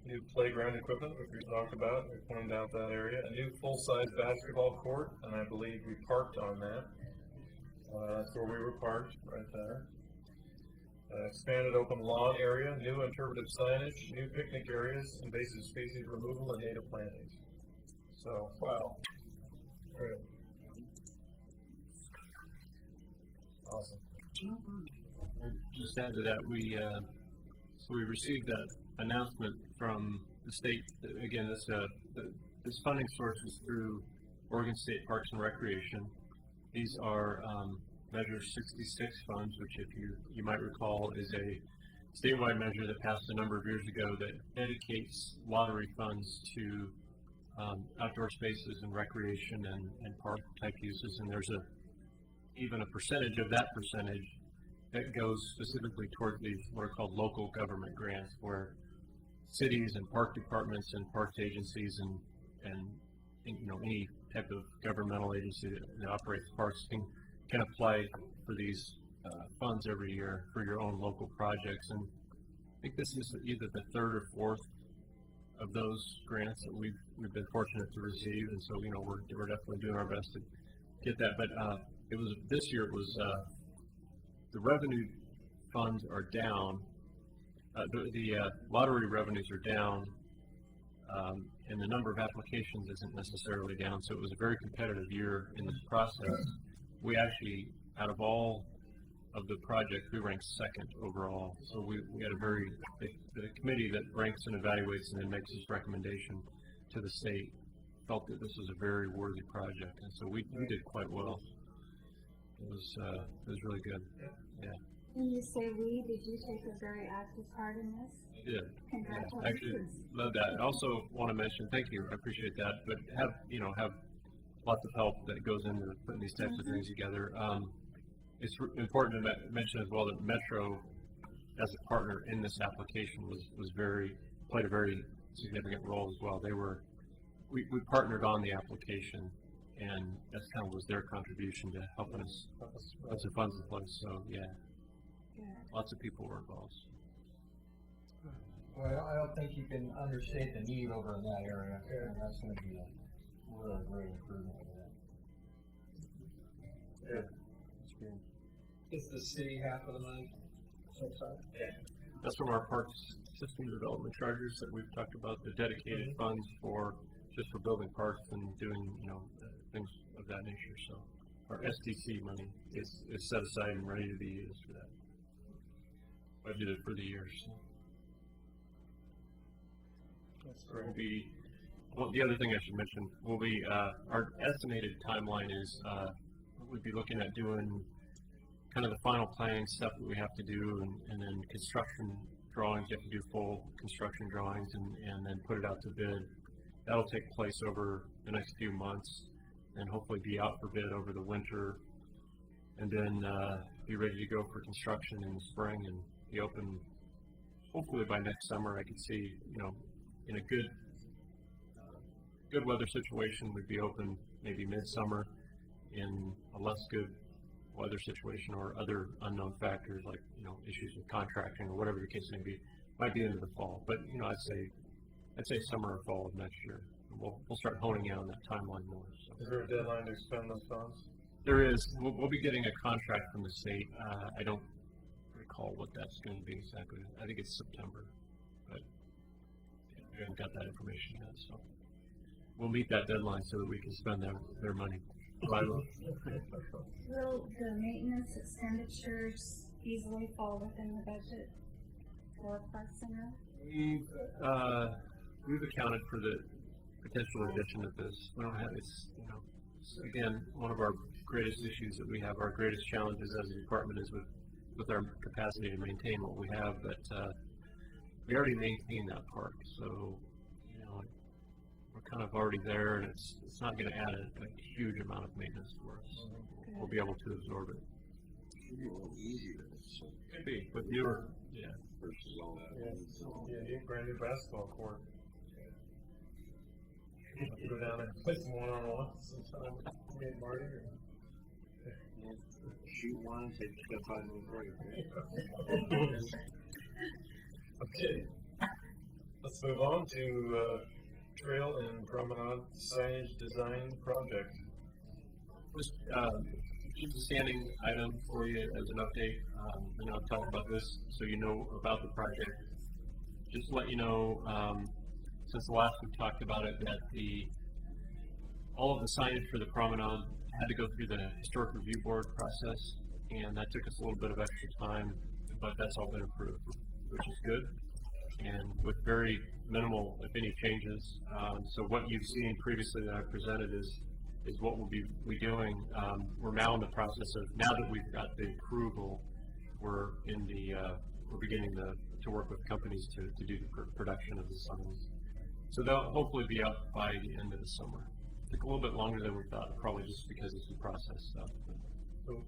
S1: new playground equipment, which we talked about. We pointed out that area. A new full-size basketball court, and I believe we parked on that. That's where we were parked, right there. Expanded open lawn area, new interpretive signage, new picnic areas, invasive species removal, and native plantings. So, wow. Great. Awesome.
S2: Just add to that, we received that announcement from the state. Again, this funding source is through Oregon State Parks and Recreation. These are Measure 66 funds, which, if you might recall, is a statewide measure that passed a number of years ago that dedicates lottery funds to outdoor spaces and recreation and park type uses. And there's even a percentage of that percentage that goes specifically toward these what are called local government grants, where cities and park departments and parks agencies and any type of governmental agency that operates parks can apply for these funds every year for your own local projects. And I think this is either the third or fourth of those grants that we've been fortunate to receive, and so we're definitely doing our best to get that. But this year it was the revenue funds are down. The lottery revenues are down, and the number of applications isn't necessarily down. So it was a very competitive year in this process. We actually, out of all of the projects, we ranked second overall. So we had the committee that ranks and evaluates and then makes this recommendation to the state felt that this was a very worthy project, and so we did quite well. It was really good. Yeah.
S3: When you say we, did you take a very active part in this?
S2: I did.
S3: Congratulations.
S2: Yeah, actually, love that. I also want to mention, thank you, I appreciate that, but have lots of help that goes into putting these types of things together. It's important to mention as well that Metro, as a partner in this application, played a very significant role as well. We partnered on the application, and that's kind of was their contribution to helping us put some funds in place. So yeah, lots of people were involved.
S4: Well, I don't think you can understate the need over in that area, and that's going to be a really great improvement for that.
S7: Is the city half of the money?
S2: Yeah, that's from our parks system development charges that we've talked about, the dedicated funds just for building parks and doing, things of that nature. So our SDC money is set aside and ready to be used for that. Budgeted for the year. So.
S1: That's great.
S2: The other thing I should mention will be our estimated timeline is we'd be looking at doing kind of the final planning stuff that we have to do, and then construction drawings. You have to do full construction drawings and then put it out to bid. That'll take place over the next few months and hopefully be out for bid over the winter, and then be ready to go for construction in the spring and be open hopefully by next summer. I could see, in a good weather situation, we'd be open maybe midsummer. In a less good weather situation or other unknown factors like issues with contracting or whatever the case may be, might be into the fall. But I'd say summer or fall of next year. We'll start honing in on that timeline more. So.
S1: Is there a deadline to expend those funds?
S2: There is. We'll be getting a contract from the state. I don't recall what that's going to be exactly. I think it's September, but we haven't got that information yet. So we'll meet that deadline so that we can spend their money.
S3: Will the maintenance expenditures easily fall within the budget for Parks and Rec?
S2: We've accounted for the potential addition of this. We don't have it's again, one of our greatest issues that we have, our greatest challenges as a department is with our capacity to maintain what we have, but we already maintain that park, so we're kind of already there, and it's not going to add a huge amount of maintenance for us. We'll be able to absorb it.
S8: Should be a little easier.
S2: Could be, but newer, yeah.
S8: Versus all that.
S1: Yeah, you have brand new basketball court. Go down and play some one-on-one sometime. Me and Marty.
S8: Shoot one, take the 5-minute break.
S1: Okay. Let's move on to Trail and Promenade Signage Design Project.
S2: Just a standing item for you as an update. I'll talk about this so you know about the project. Just to let you know, since the last we talked about it, that all of the signage for the promenade had to go through the historic review board process, and that took us a little bit of extra time, but that's all been approved, which is good, and with very minimal, if any, changes. So what you've seen previously that I presented is what we'll be doing. We're now in the process of, now that we've got the approval, we're beginning to work with companies to do the production of the signs. So they'll hopefully be up by the end of the summer. Took a little bit longer than we thought, probably just because it's the process stuff. So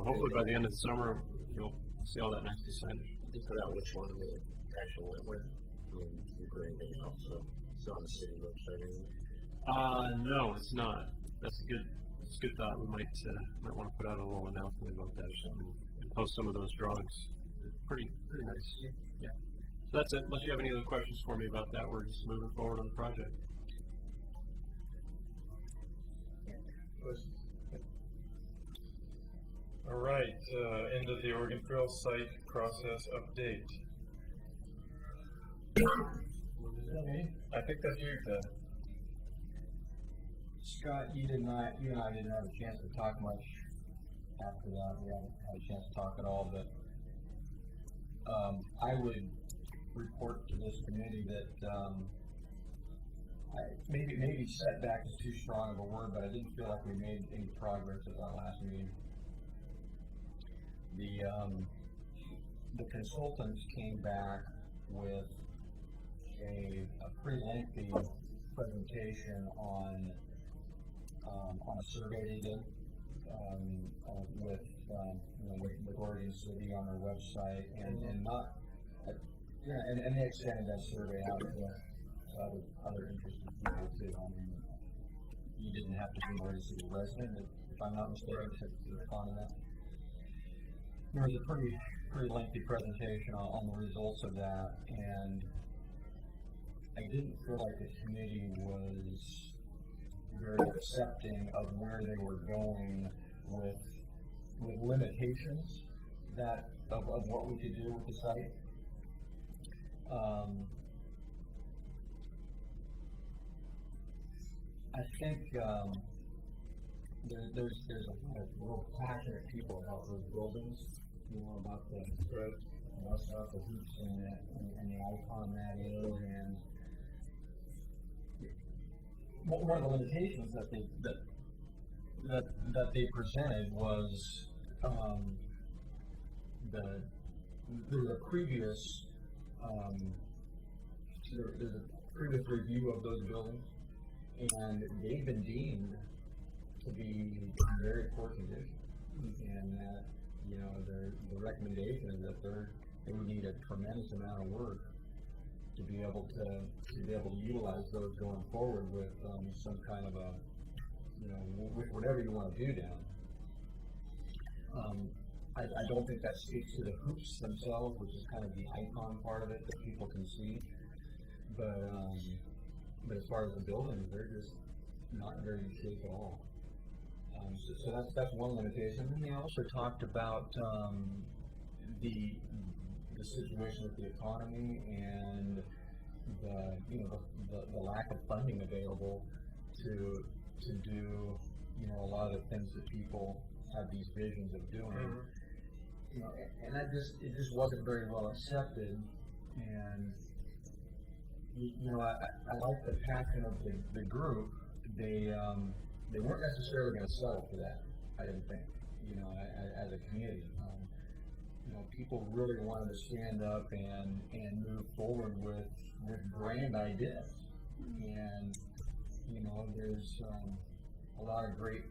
S2: hopefully by the end of the summer, you'll see all that nice signage.
S8: You put out which one the actual went with? You put anything else? So it's on the city website, isn't it?
S2: No, it's not. That's a good thought. We might want to put out a little announcement about that or something and post some of those drawings. Pretty nice. Yeah. So that's it. Unless you have any other questions for me about that, we're just moving forward on the project.
S1: All right, end of the Oregon Trail site process update. I think that's you, Ted.
S4: Scott, you and I didn't have a chance to talk much after that. We haven't had a chance to talk at all, but I would report to this committee that maybe setback is too strong of a word, but I didn't feel like we made any progress at our last meeting. The consultants came back with a pretty lengthy presentation on a survey they did with Oregon City on their website, and they extended that survey out to other interested people too. I mean, you didn't have to be a Oregon City resident, if I'm not mistaken, to respond to that. There was a pretty lengthy presentation on the results of that, and I didn't feel like the committee was very accepting of where they were going with limitations of what we could do with the site. I think there's a lot of real passionate people about those buildings, you know, about the about the hoops and the icon that is, and one of the limitations that they presented was there's a previous review of those buildings, and they've been deemed to be in very poor condition, and that, you know, the recommendation is that they would need a tremendous amount of work to be able to utilize those going forward with some kind of a, you know, with whatever you want to do down. I don't think that speaks to the hoops themselves, which is kind of the icon part of it that people can see. But as far as the buildings, they're just not in very good shape at all. So that's one limitation. And they also talked about the situation with the economy and the lack of funding available to do, you know, a lot of the things that people have these visions of doing.
S1: Mm-hmm.
S4: You know, and it just wasn't very well accepted. And you know, I like the passion of the group. They weren't necessarily going to settle for that, I didn't think, you know, as a community. You know, people really wanted to stand up and move forward with grand ideas. And, you know, there's a lot of great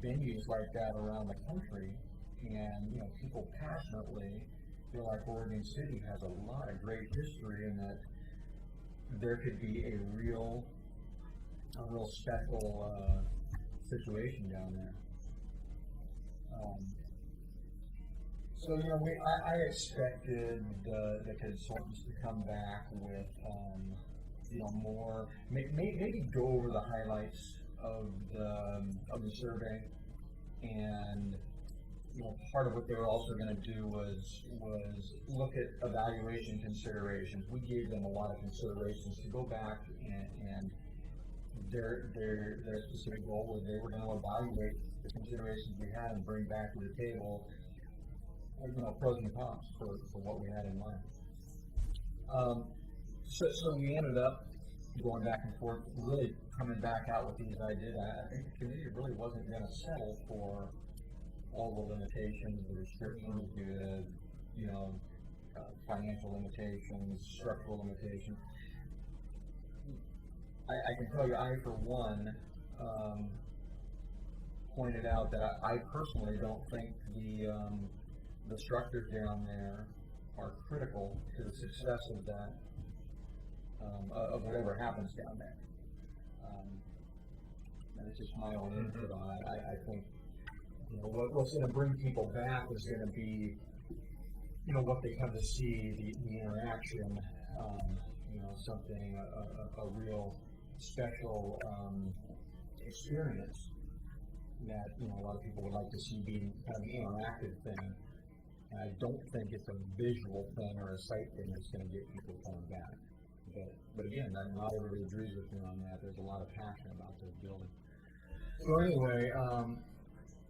S4: venues like that around the country, and, you know, people passionately feel like Oregon City has a lot of great history, and that there could be a real special situation down there. So, you know, I expected the consultants to come back with, you know, more, maybe go over the highlights of the survey, and, you know, part of what they were also going to do was look at evaluation considerations. We gave them a lot of considerations to go back and their specific goal was they were going to evaluate the considerations we had and bring back to the table, you know, pros and cons for what we had in mind. So we ended up going back and forth, really coming back out with these ideas. I think the committee really wasn't going to settle for all the limitations, the restrictions due to, you know, financial limitations, structural limitations. I can tell you, I for one pointed out that I personally don't think the structures down there are critical to the success of that, of whatever happens down there. And it's just my own input on it. I think, you know, what's going to bring people back is going to be, you know, what they come to see, the interaction, you know, something, a real special experience that, you know, a lot of people would like to see being kind of an interactive thing. And I don't think it's a visual thing or a sight thing that's going to get people coming back. But again, not everybody agrees with me on that. There's a lot of passion about this building. So anyway,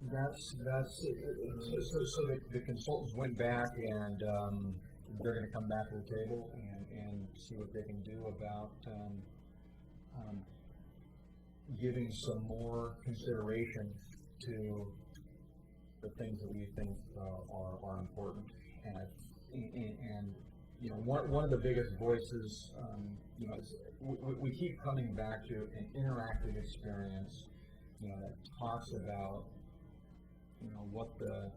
S4: that's so the consultants went back, and they're going to come back to the table and see what they can do about giving some more consideration to the things that we think are important. And you know, one of the biggest voices, you know, we keep coming back to an interactive experience, you know, that talks about, you know, what the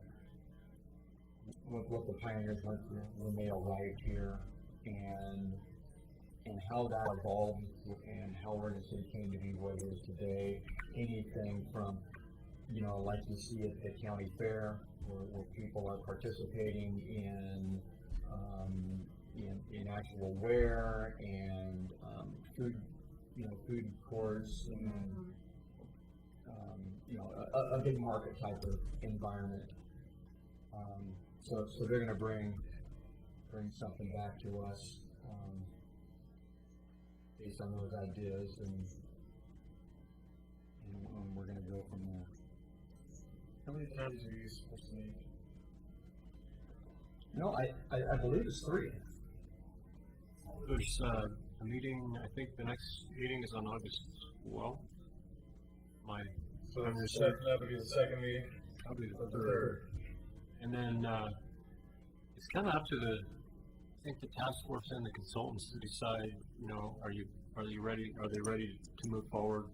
S4: pioneers went through when they arrived here, and how that evolved, and how Oregon City came to be what it is today. Anything from, you know, like you see at the county fair, where people are participating in actual wear and food, you know, food courts, and you know, a big market type of environment. So they're going to bring bring something back to us, based on those ideas, and we're gonna go from there.
S1: How many times are you supposed to meet?
S4: No, I believe it's 3.
S2: There's a meeting, I think the next meeting is on August 12th.
S1: So that would be the second meeting?
S2: Probably the
S1: The
S2: third.
S1: third.
S2: And then, it's kind of up to I think the task force and the consultants to decide, you know, are they ready to move forward?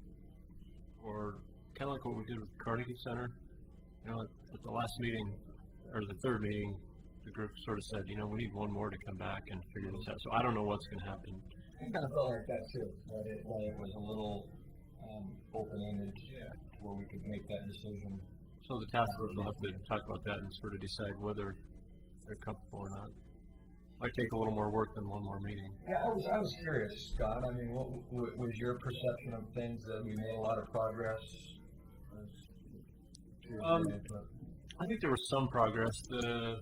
S2: Or kind of like what we did with Carnegie Center, you know, at the last meeting, or the third meeting, the group sort of said, you know, we need one more to come back and figure this out. So I don't know what's going to happen.
S4: I kind of felt like that too, that it was a little open-ended, where we could make that decision.
S2: So the task force will have to talk about that and sort of decide whether they're comfortable or not. Might take a little more work than one more meeting.
S4: Yeah, I was curious, Scott. I mean, what was your perception of things that we made a lot of progress?
S2: I think there was some progress. I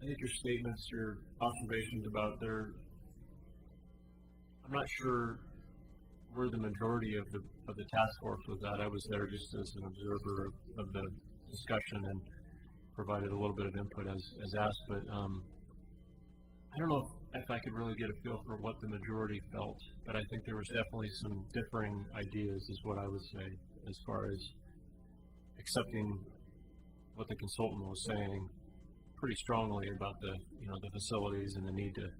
S2: think your statements, your observations about I'm not sure where the majority of the task force was at. I was there just as an observer of the discussion and provided a little bit of input as asked, but I don't know if I could really get a feel for what the majority felt, but I think there was definitely some differing ideas, is what I would say, as far as accepting what the consultant was saying pretty strongly about the facilities and the need to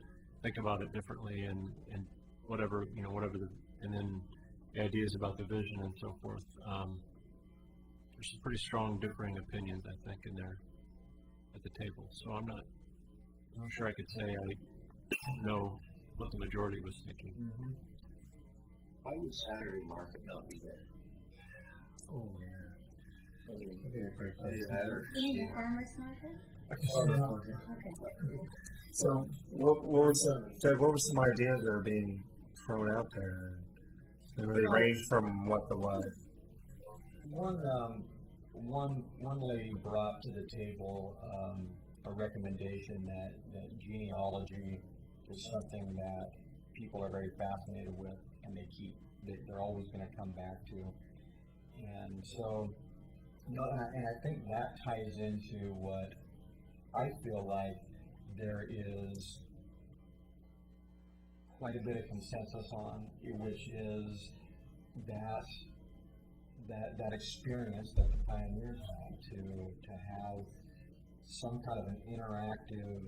S2: think about it differently and whatever and then the ideas about the vision and so forth. There's some pretty strong differing opinions, I think, in there at the table. So I'm not sure I could say I know what the majority was thinking.
S4: Mm-hmm.
S8: Why would Saturday market not be there?
S4: Oh, yeah.
S8: I mean,
S3: You mean the farmer's market? Okay.
S9: So, what were some ideas that are being thrown out there? And they range from what to what?
S4: One lady brought to the table a recommendation that genealogy is something that people are very fascinated with, and they're always going to come back to. And so, and I think that ties into what I feel like there is quite a bit of consensus on, which is that experience that the pioneers had to have some kind of an interactive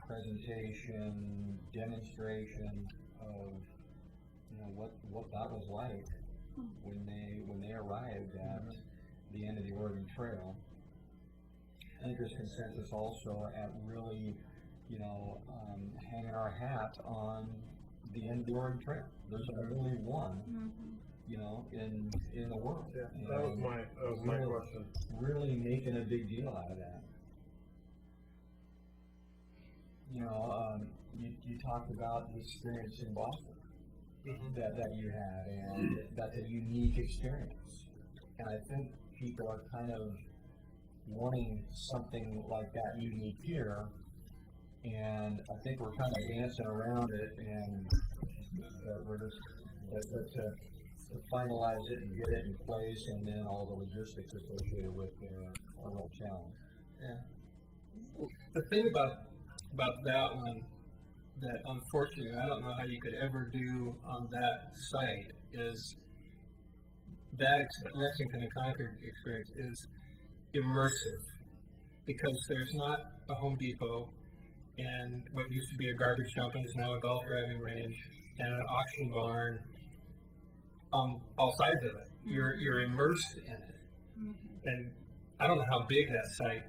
S4: presentation, demonstration of what that was like when they arrived at the end of the Oregon Trail. I think there's consensus also at really, hanging our hat on the end of the Oregon Trail. There's only one, in the world.
S1: Yeah, that was my question.
S4: Really making a big deal out of that. You talked about the experience in Boston that you had, and that's a unique experience. And I think people are kind of wanting something like that unique here, and I think we're kind of dancing around it, and we're just to finalize it and get it in place, and then all the logistics associated with it are a real challenge.
S7: Yeah. The thing about that one that unfortunately I don't know how you could ever do on that site is that Lexington and Concord experience is immersive, because there's not a Home Depot and what used to be a garbage dump is now a golf driving range and an auction barn on all sides of it. You're immersed in it. And I don't know how big that site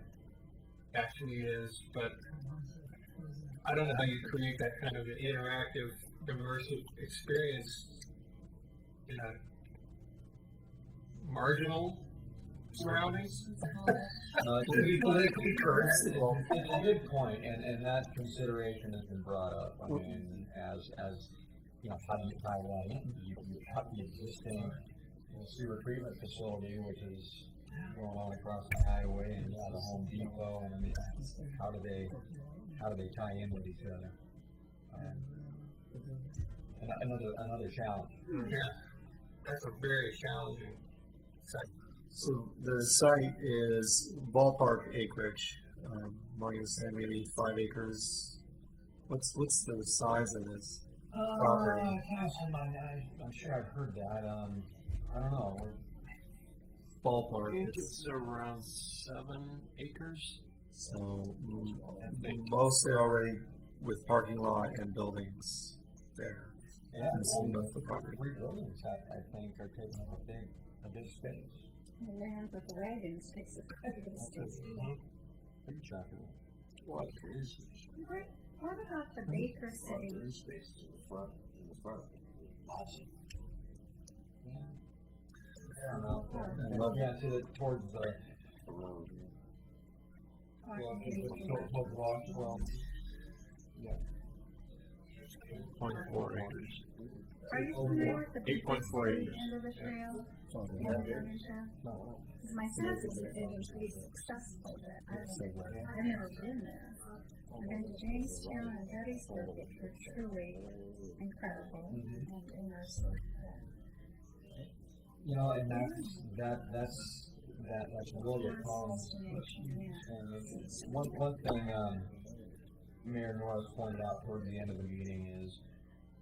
S7: actually is, but I don't know how you create that kind of an interactive, immersive experience in a marginal surroundings.
S4: Politically correct. Well, it's a good point, and that consideration has been brought up. I mean, as how do you tie that in? You have the existing sewer treatment facility, which is going on across the highway, and the Home Depot, and how do they how do they tie in with each other? And another challenge.
S7: Yeah, that's a very challenging site.
S9: So the site is ballpark acreage. Morgan said maybe 5 acres. What's the size of this property?
S4: I'm sure I've heard that. I don't know.
S9: Ballpark.
S2: It's around 7 acres.
S9: So mostly already with parking lot and buildings there.
S4: Yeah,
S9: And some of the property.
S4: 3 buildings, I think, are taking up a big space.
S3: The land with the wagons takes a space.
S4: Big chunk of it.
S8: What is
S3: What about the Baker City?
S8: there is space in the front,
S4: Awesome. Yeah. I don't know. And yeah, towards the
S8: around here.
S4: well, yeah.
S2: 8.4 acres.
S3: Are you familiar with the Baker
S2: 8.4
S3: City
S2: acres.
S3: end of the trail?
S4: No.
S3: Because my sense is that it was pretty successful, but I've never been there. I've been to Jamestown and Gettysburg, which were truly incredible and immersive.
S4: You know, and that's really a problem.
S3: Destination, yeah.
S4: And it's one thing Mayor Norris pointed out toward the end of the meeting is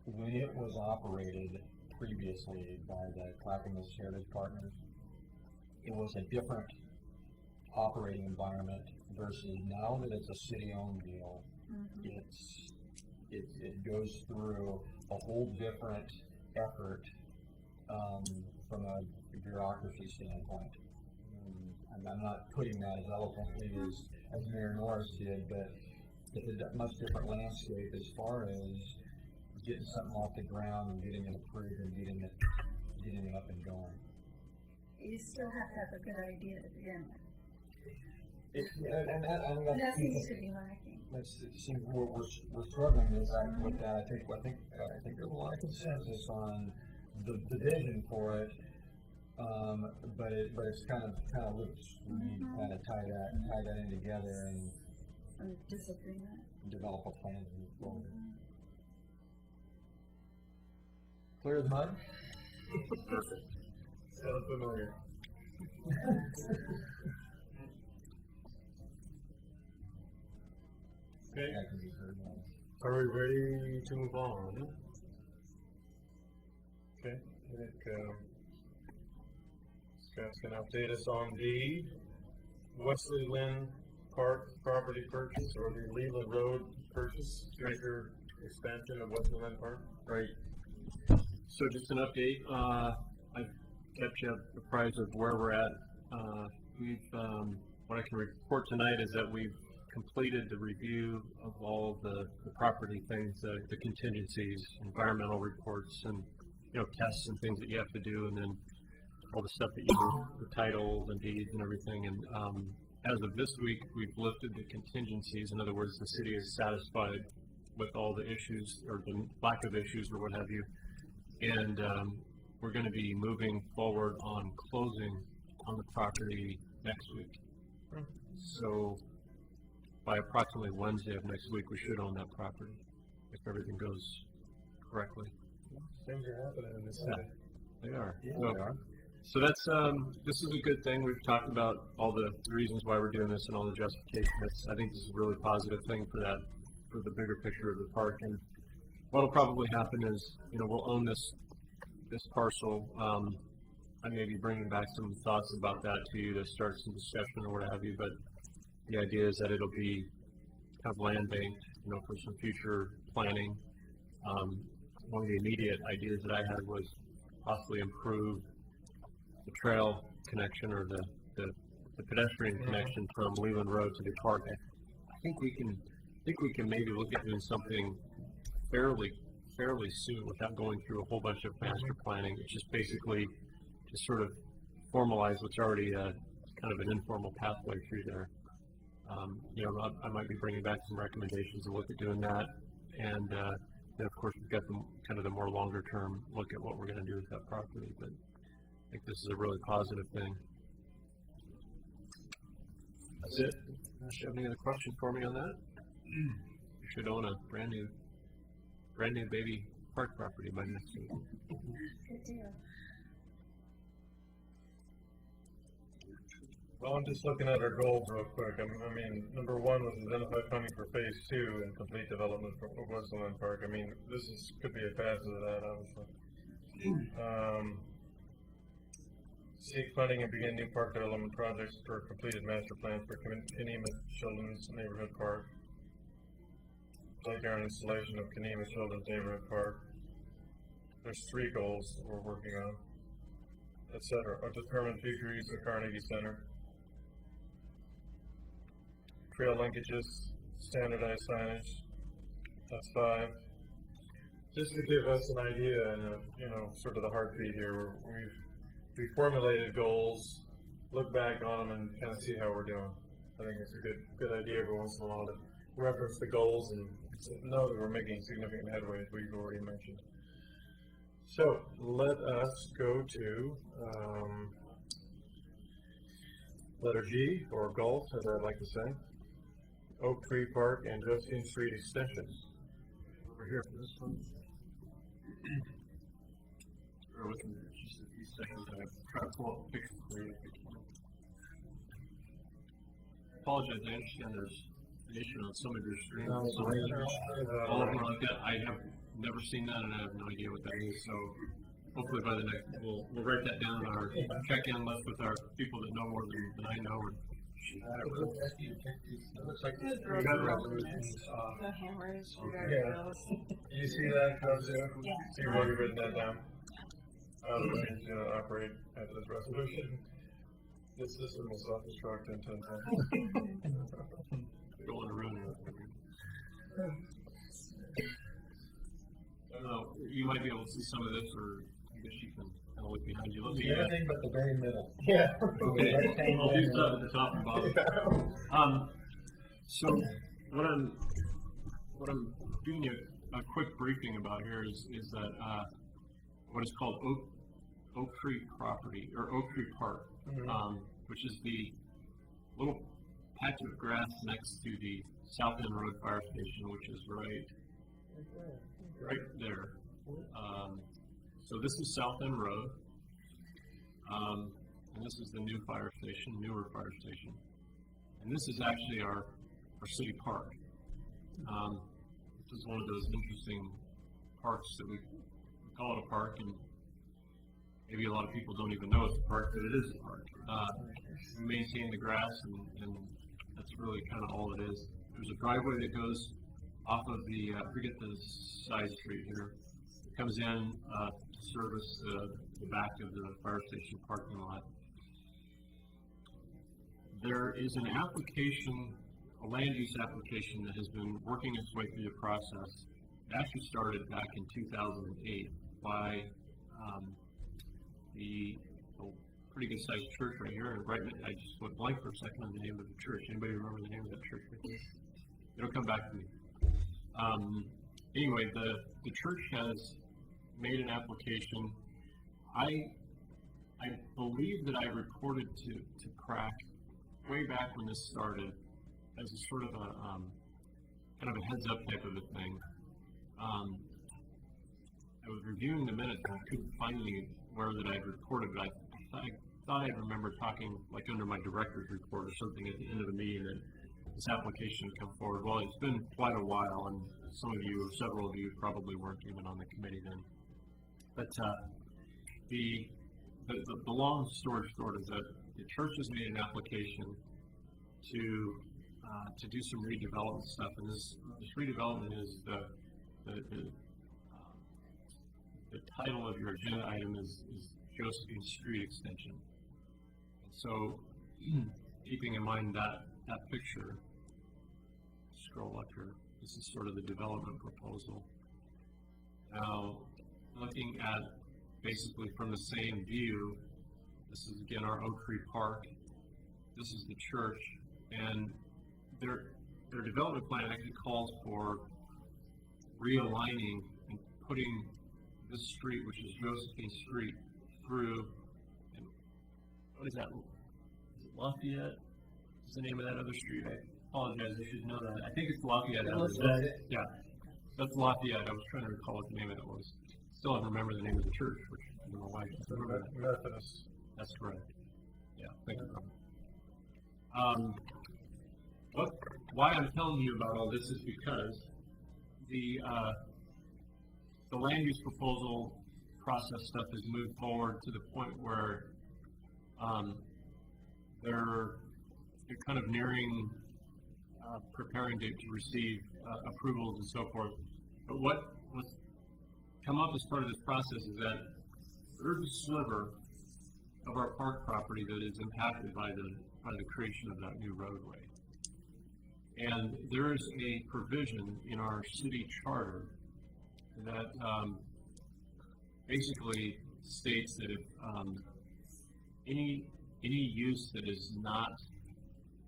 S4: when it was operated previously by the Clackamas Heritage Partners, it was a different operating environment versus now that it's a city-owned deal. It goes through a whole different effort from a bureaucracy standpoint. And I'm not putting that as eloquently as Mayor Norris did, but it's a much different landscape as far as getting something off the ground and getting it approved and getting it up and going.
S3: You still have to have a good idea to begin with.
S4: And
S3: That seems to be lacking.
S4: We're struggling with that. I think there's a lot of consensus on the vision for it, but it's kind of loose. We need to kind of tie that in together and
S3: Some disagreement.
S4: develop a plan to move forward. Clear as mud?
S8: Perfect.
S1: Sounds familiar. Okay,
S4: That can be heard.
S1: are we ready to move on? Okay, I think Scott's gonna update us on the Wesley Lynn Park property purchase or the Leland Road purchase, future expansion of Wesley Lynn Park.
S2: Right. So just an update, I've kept you apprised of where we're at. We've, what I can report tonight is that we've completed the review of all the property things, the contingencies, environmental reports, and, you know, tests and things that you have to do, and then all the stuff that you do, the titles and deeds and everything. And as of this week, we've lifted the contingencies. In other words, the city is satisfied with all the issues or the lack of issues or what have you. And we're going to be moving forward on closing on the property next week. So by approximately Wednesday of next week, we should own that property if everything goes correctly.
S1: Things are happening in this city.
S2: They are.
S4: Yeah,
S2: So-
S4: they are.
S2: So that's this is a good thing. We've talked about all the reasons why we're doing this and all the justification. I think this is a really positive thing for the bigger picture of the park. And what'll probably happen is, you know, we'll own this parcel. I may be bringing back some thoughts about that to you to start some discussion or what have you. But the idea is that it'll be kind of land banked, you know, for some future planning. One of the immediate ideas that I had was possibly improve the trail connection or the pedestrian connection from Leland Road to the park. I think we can maybe look at doing something fairly soon without going through a whole bunch of master planning. It's just basically to sort of formalize what's already kind of an informal pathway through there. You know, I might be bringing back some recommendations to look at doing that, and then of course we've got the more longer term look at what we're going to do with that property. But I think this is a really positive thing. That's it. Unless you have any other questions for me on that? You should own a brand new baby park property by next week.
S3: Good deal.
S1: Well, I'm just looking at our goals real quick. I mean, number one was identify funding for phase 2 and complete development for Westland Park. I mean, could be a facet of that, obviously. Seek funding and begin new park development projects for completed master plans for Kenema Children's Neighborhood Park. Playground installation of Kenema Children's Neighborhood Park. There's 3 goals we're working on, etc. Or determine future use of Carnegie Center. Trail linkages, standardized signage. That's 5. Just to give us an idea and sort of the heartbeat here, we've formulated goals, look back on them, and kind of see how we're doing. I think it's a good idea every once in a while to reference the goals and know that we're making significant headway, as we've already mentioned. So let us go to letter G, or golf, as I'd like to say. Oak Tree Park and Josephine Street extensions.
S2: We're here for this one. Bear with me just a few seconds. I'm trying to pull up a picture for you. I apologize. I understand there's an issue on some of your screens. All of them like that. I have never seen that, and I have no idea what that is. So hopefully by the next, we'll write that down on our check-in list with our people that know more than I know.
S1: It looks like
S6: The hammers,
S1: yeah. You see that, Jose?
S5: Yeah.
S1: So you've already written that down? Operate at this resolution. This system will self-destruct in 10 seconds.
S2: Don't want to ruin it. I don't know. You might be able to see some of this, or I guess you can kind of look behind you. Let me.
S4: Everything but the very middle.
S1: Yeah.
S2: Okay. I'll do stuff at the top and bottom. So what I'm giving you a quick briefing about here is that what is called Oak Tree property, or Oak Tree Park, which is the little patch of grass next to the South End Road Fire Station, which is right there. So this is South End Road, and this is the newer fire station, and this is actually our city park. This is one of those interesting parks that we call it a park, and maybe a lot of people don't even know it's a park, but it is a park. We maintain the grass, and that's really kind of all it is. There's a driveway that goes off of the, I forget the side street here. It comes in to service the back of the fire station parking lot. There is an application, a land use application that has been working its way through the process. It actually started back in 2008 by the pretty good sized church right here. And I just went blank for a second on the name of the church. Anybody remember the name of that church? It'll come back to me. Anyway, the church has made an application. I believe that I reported to CRAC way back when this started as a sort of a kind of a heads up type of a thing. I was reviewing the minutes and I couldn't find anywhere that I had reported, but I thought I remember talking like under my director's report or something at the end of the meeting that this application had come forward. Well, it's been quite a while, and some of you, or several of you, probably weren't even on the committee then. But the long story short is that the church has made an application to do some redevelopment stuff, and this redevelopment is the title of your agenda item is Josephine Street Extension. And so, keeping in mind that picture, scroll up here. This is sort of the development proposal. Now, looking at basically from the same view, this is again our Oak Tree Park. This is the church, and their development plan actually calls for realigning and putting this street, which is Josephine Street, through. And what is that? Is it Lafayette? What's the name of that other street? apologize, I should know that. I think it's Lafayette Avenue. Yeah, that's Lafayette. I was trying to recall what the name of it was. Still don't remember the name of the church, which I don't know why. I can't remember that.
S1: Methodist.
S2: That's correct. Yeah, thank you. Why I'm telling you about all this is because the land use proposal process stuff has moved forward to the point where they're kind of nearing preparing to receive approvals and so forth. But what's come up as part of this process is that there's a sliver of our park property that is impacted by the creation of that new roadway. And there is a provision in our city charter that basically states that if any use that is not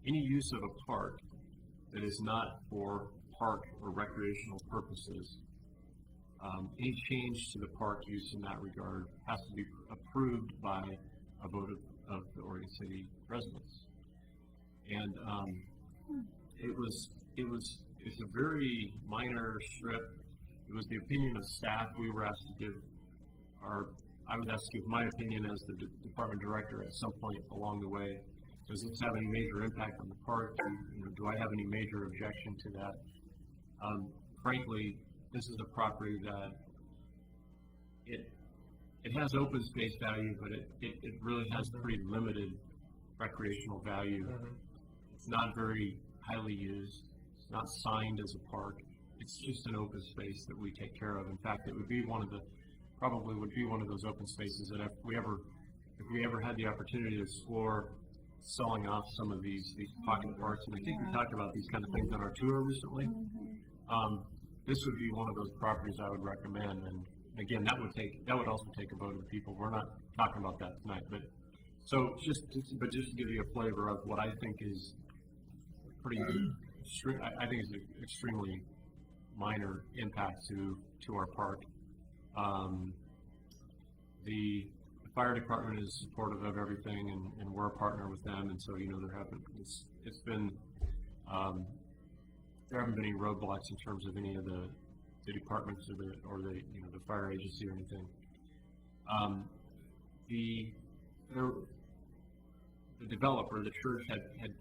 S2: any use of a park that is not for park or recreational purposes, any change to the park use in that regard has to be approved by a vote of the Oregon City residents. And it's a very minor strip. It was the opinion of staff. We were asked to give I was asked to give my opinion as the department director at some point along the way. Does this have any major impact on the park? Do I have any major objection to that? Frankly, this is a property that it has open space value, but it really has pretty limited recreational value.
S1: Mm-hmm.
S2: It's not very highly used. It's not signed as a park. It's just an open space that we take care of. In fact, it would be probably one of those open spaces that if we ever had the opportunity to explore selling off some of these pocket parks, and I think we talked about these kind of things on our tour recently. This would be one of those properties I would recommend, and again, that would also take a vote of the people. We're not talking about that tonight, but just to give you a flavor of what I think is pretty, I think is an extremely minor impact to our park. The fire department is supportive of everything, and we're a partner with them, and so there haven't been any roadblocks in terms of any of the departments or the fire agency or anything. The developer, the church, had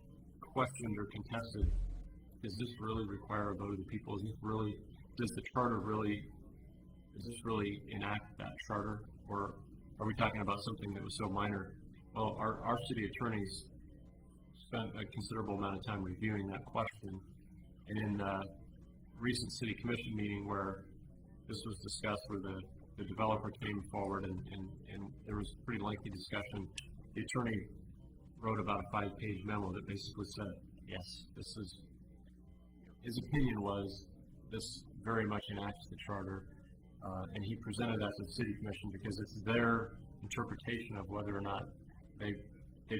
S2: questioned or contested: does this really require a vote of the people? Does the charter really enact that charter, or are we talking about something that was so minor? Well, our city attorneys spent a considerable amount of time reviewing that question, and in a recent city commission meeting where this was discussed, where the developer came forward and there was pretty lengthy discussion, the attorney wrote about a 5-page memo that basically said, yes, his opinion was this very much enacts the charter. And he presented that to the city commission because it's their interpretation of whether or not they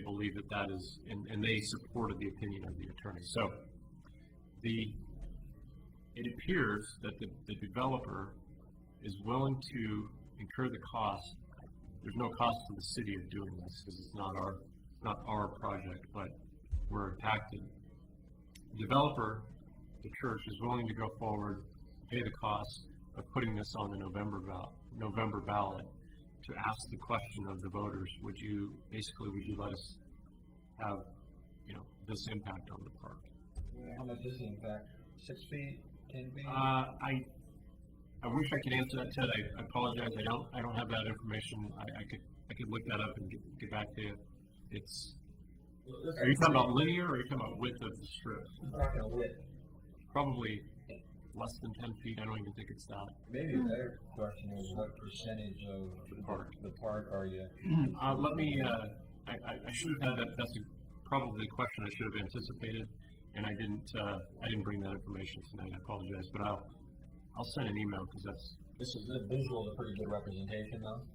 S2: believe that is, and they supported the opinion of the attorney. So it appears that the developer is willing to incur the cost. There's no cost to the city of doing this because it's not our project, but we're impacted. The developer, the church, is willing to go forward, pay the cost of putting this on the November ballot to ask the question of the voters: would you let us have this impact on the park?
S4: How much is the impact? 6 feet, 10 feet?
S2: I wish I could answer that, Ted. I apologize. I don't have that information. I could look that up and get back to you. Are you talking about linear, or are you talking about width of the strip?
S4: I'm talking width.
S2: Probably less than 10 feet. I don't even think it's that.
S4: Maybe a better question is what percentage of the park are you?
S2: Let me. I should have had that. That's probably a question I should have anticipated, and I didn't bring that information tonight. I apologize, but I'll send an email because
S4: this is a visual, a pretty good representation, though.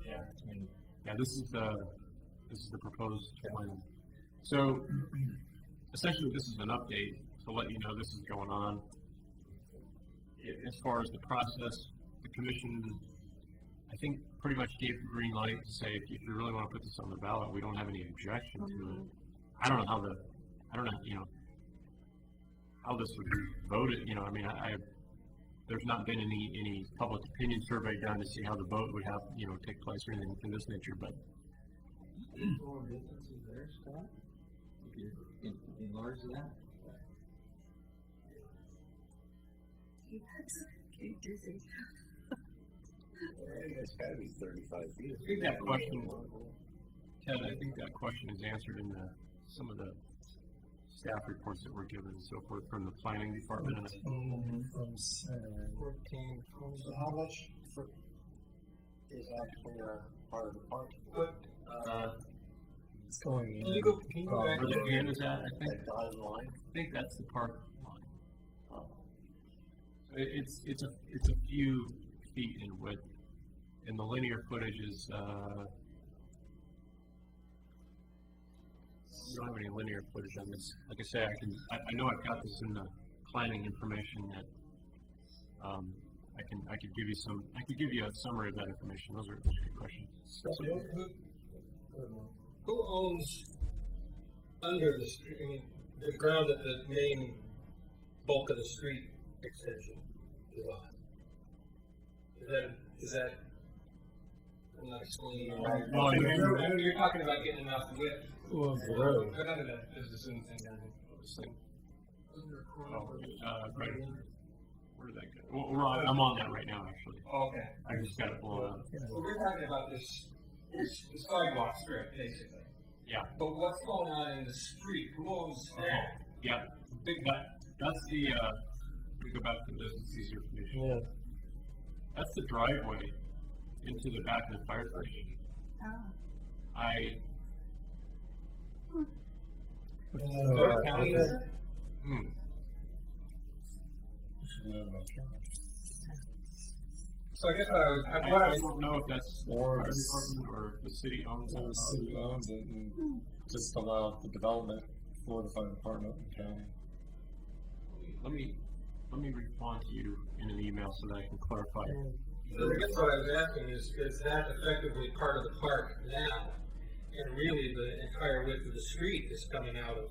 S2: Yeah. This is the proposed plan. So essentially, this is an update to let you know this is going on. As far as the process, the commission, I think, pretty much gave the green light to say if you really want to put this on the ballot, we don't have any objection to it. I don't know, how this would be voted, you know, I mean, there's not been any public opinion survey done to see how the vote would have, you know, take place or anything of this nature, but.
S4: More differences there, Scott? You could enlarge that?
S3: Keep dizzy.
S8: It's gotta be 35 feet.
S2: I think that question, Ted, I think that question is answered in some of the staff reports that were given and so forth from the planning department.
S9: From
S7: 14.
S8: So how much is actually part of the park?
S9: it's going in.
S7: Can you go back
S2: Where
S7: to
S2: the end is at, I think.
S8: That dotted line?
S2: I think that's the park line.
S8: Oh.
S2: It's a few feet in width, and the linear footage is, we don't have any linear footage on this. Like I say, I know I've got this in the planning information that, I could give you a summary of that information. Those are good questions.
S7: Who owns under the street, I mean, the ground that the main bulk of the street extension is on? Is that, I'm not explaining it right.
S2: Well,
S7: I know you're talking about getting enough width.
S9: Well, the road.
S7: But none of that is the same thing down here.
S2: This thing. Right. Where did that go? Well, I'm on that right now, actually.
S7: Okay.
S2: I just got it blown up.
S7: So we're talking about this sidewalk strip, basically.
S2: Yeah.
S7: But what's going on in the street? Who owns that?
S2: Yeah. That's the, we go back to this, it's easier for me.
S9: Yeah.
S2: That's the driveway into the back of the fire station.
S3: Oh.
S7: County is it? So I guess
S2: I don't know if that's
S9: Or
S2: fire
S9: the
S2: department or if the city owns it.
S9: the city owns it and just allow the development for the fire department and county.
S2: Let me respond to you in an email so that I can clarify.
S7: So I guess what I was asking is that effectively part of the park now? And really the entire width of the street is coming out of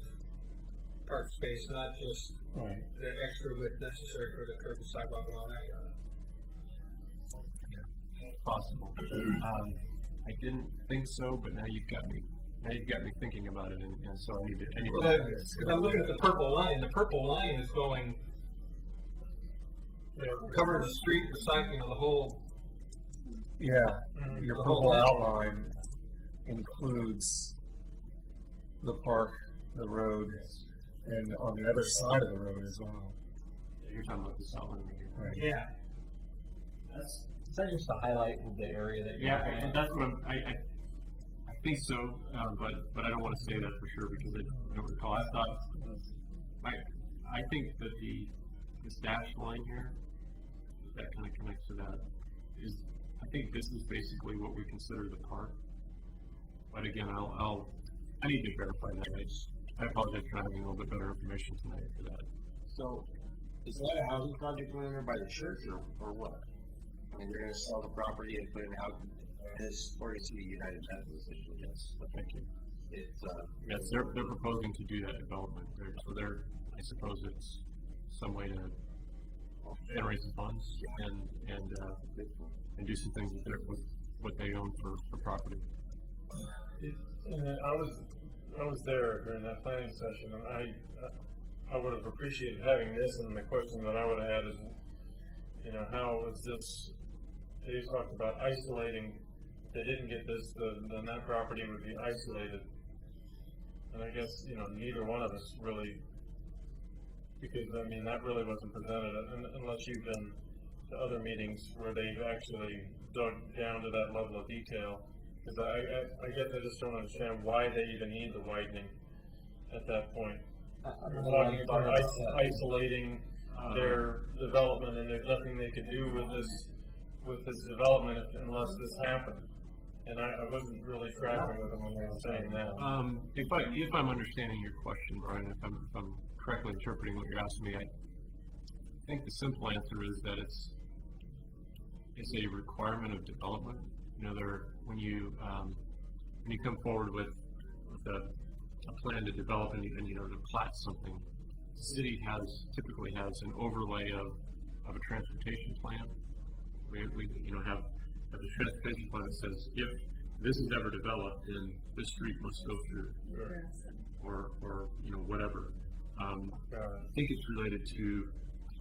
S7: park space, not just
S9: Right.
S7: the extra width necessary for the curb and sidewalk and all that.
S2: Possible. I didn't think so, but now you've got me thinking about it, and so I need to.
S7: Because I'm looking at the purple line. The purple line is going, covering the street, the side, the whole.
S9: Yeah,
S7: Mm-hmm.
S9: your
S7: The whole
S9: purple
S7: edge.
S9: outline includes the park, the road, and on the other side of the road as well.
S2: You're talking about this outline right here.
S9: Right.
S7: Yeah.
S4: Is that just to highlight the area that you're
S2: Yeah,
S4: looking
S2: and
S4: at?
S2: that's what I think so, but I don't want to say that for sure because I don't recall. I think that this dashed line here, that kind of connects to that, I think this is basically what we consider the park. But again, I need to verify that. I apologize for not having a little bit better information tonight for that.
S8: So, is that a housing project going there by the church or what? I mean, they're gonna sell the property and put it out as Oregon City United Methodist, yes.
S2: Thank you.
S8: It's,
S2: Yes, they're proposing to do that development there, so I suppose it's some way to generate some funds and do some things with what they own for property.
S1: I was there during that planning session, and I would have appreciated having this, and the question that I would have had is, how is this, they talked about isolating, if they didn't get this, then that property would be isolated. And I guess, neither one of us really, because, that really wasn't presented, unless you've been to other meetings where they've actually dug down to that level of detail. Because I guess I just don't understand why they even need the widening at that point. We're talking about isolating their development, and there's nothing they could do with this development unless this happened. And I wasn't really tracking with them when they were saying that.
S2: If I'm understanding your question, Brian, if I'm correctly interpreting what you're asking me, I think the simple answer is that it's a requirement of development. When you come forward with a plan to develop and to plat something, the city typically has an overlay of a transportation plan. We have a transportation plan that says if this is ever developed, then this street must go through, or whatever. I think it's related to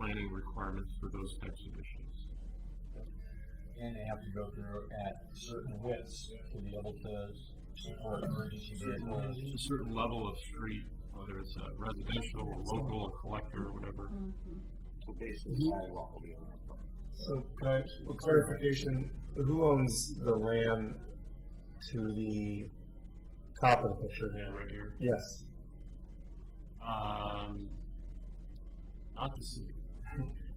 S2: planning requirements for those types of issues.
S4: And they have to go through at certain widths to be able to support emergency vehicles.
S2: A certain level of street, whether it's a residential, or local, or collector, or whatever.
S8: So basically, sidewalk will be on that part.
S9: So, can I, for clarification, who owns the land to the top of the picture?
S2: Yeah, right here.
S9: Yes.
S2: Not the city.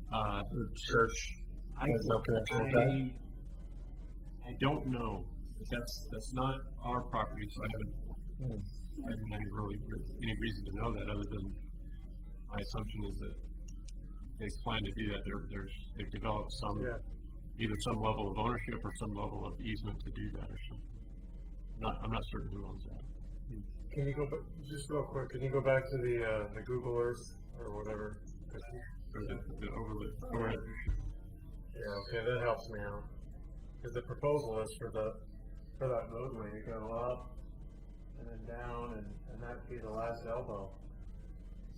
S9: The church has no connection with that?
S2: I don't know. That's not our property, so I haven't any reason to know that, other than my assumption is that they plan to do that. They've developed either some level of ownership or some level of easement to do that or something. I'm not certain who owns that.
S1: Can you go back, just real quick, can you go back to the Google Earth or whatever?
S2: Or the overlay.
S1: Yeah, okay, that helps me out. Because the proposal is for that roadway to go up and then down and that'd be the last elbow.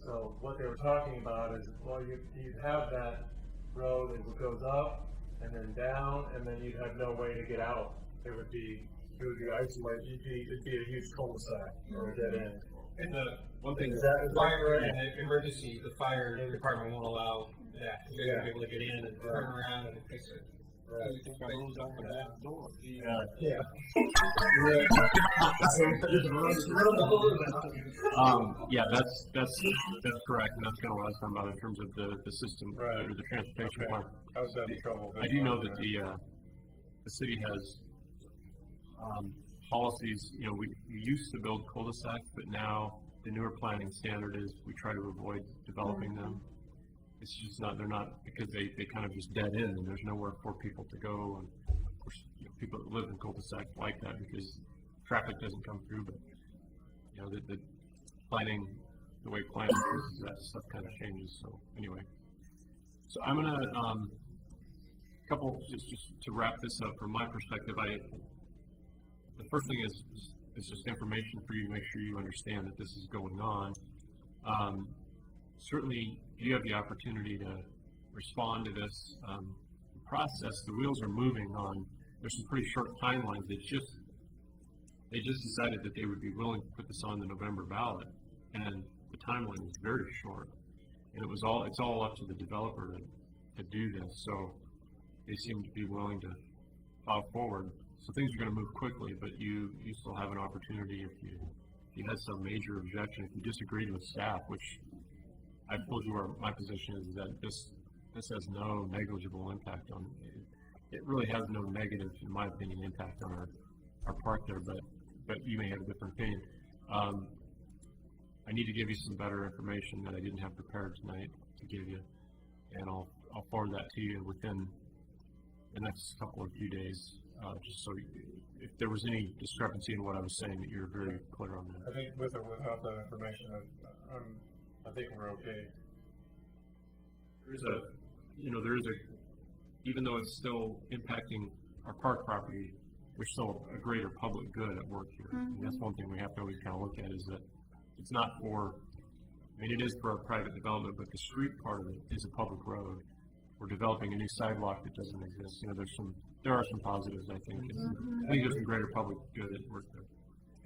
S1: So what they were talking about is, well, you'd have that road that goes up and then down, and then you'd have no way to get out. It would be isolated. It'd be a huge cul-de-sac or a dead end.
S7: And the one thing,
S1: Is that
S7: fire
S1: right?
S7: and emergency, the fire department won't allow that. They're gonna be able to get in and turn around and fix it.
S1: Yeah.
S2: Yeah, that's correct, and that's kind of what I was talking about in terms of the system, or the transportation plan.
S1: I was having trouble.
S2: I do know that the city has policies. We used to build cul-de-sacs, but now the newer planning standard is we try to avoid developing them. It's just they're not, because they kind of just dead end, and there's nowhere for people to go, and of course, people that live in cul-de-sacs like that because traffic doesn't come through, but the planning, the way planning is, that stuff kind of changes. So anyway, so I'm gonna just to wrap this up from my perspective. The first thing is just information for you to make sure you understand that this is going on. Certainly, you have the opportunity to respond to this process. The wheels are moving on. There's some pretty short timelines. They just decided that they would be willing to put this on the November ballot, and the timeline was very short. And it's all up to the developer to do this. So they seem to be willing to file forward. So things are going to move quickly, but you still have an opportunity if you had some major objection, if you disagreed with staff, which I've told you where my position is, that this has no negligible impact on it. Really has no negative, in my opinion, impact on our park there, but you may have a different opinion. I need to give you some better information that I didn't have prepared tonight to give you, and I'll forward that to you within the next few days, just so if there was any discrepancy in what I was saying, that you're very clear on that.
S1: I think with or without that information, I think we're okay.
S2: Even though it's still impacting our park property, there's still a greater public good at work here. And that's one thing we have to always kind of look at, is that it's not it is for our private development, but the street part of it is a public road. We're developing a new sidewalk that doesn't exist. There are some positives, I think. I think there's some greater public good at work there.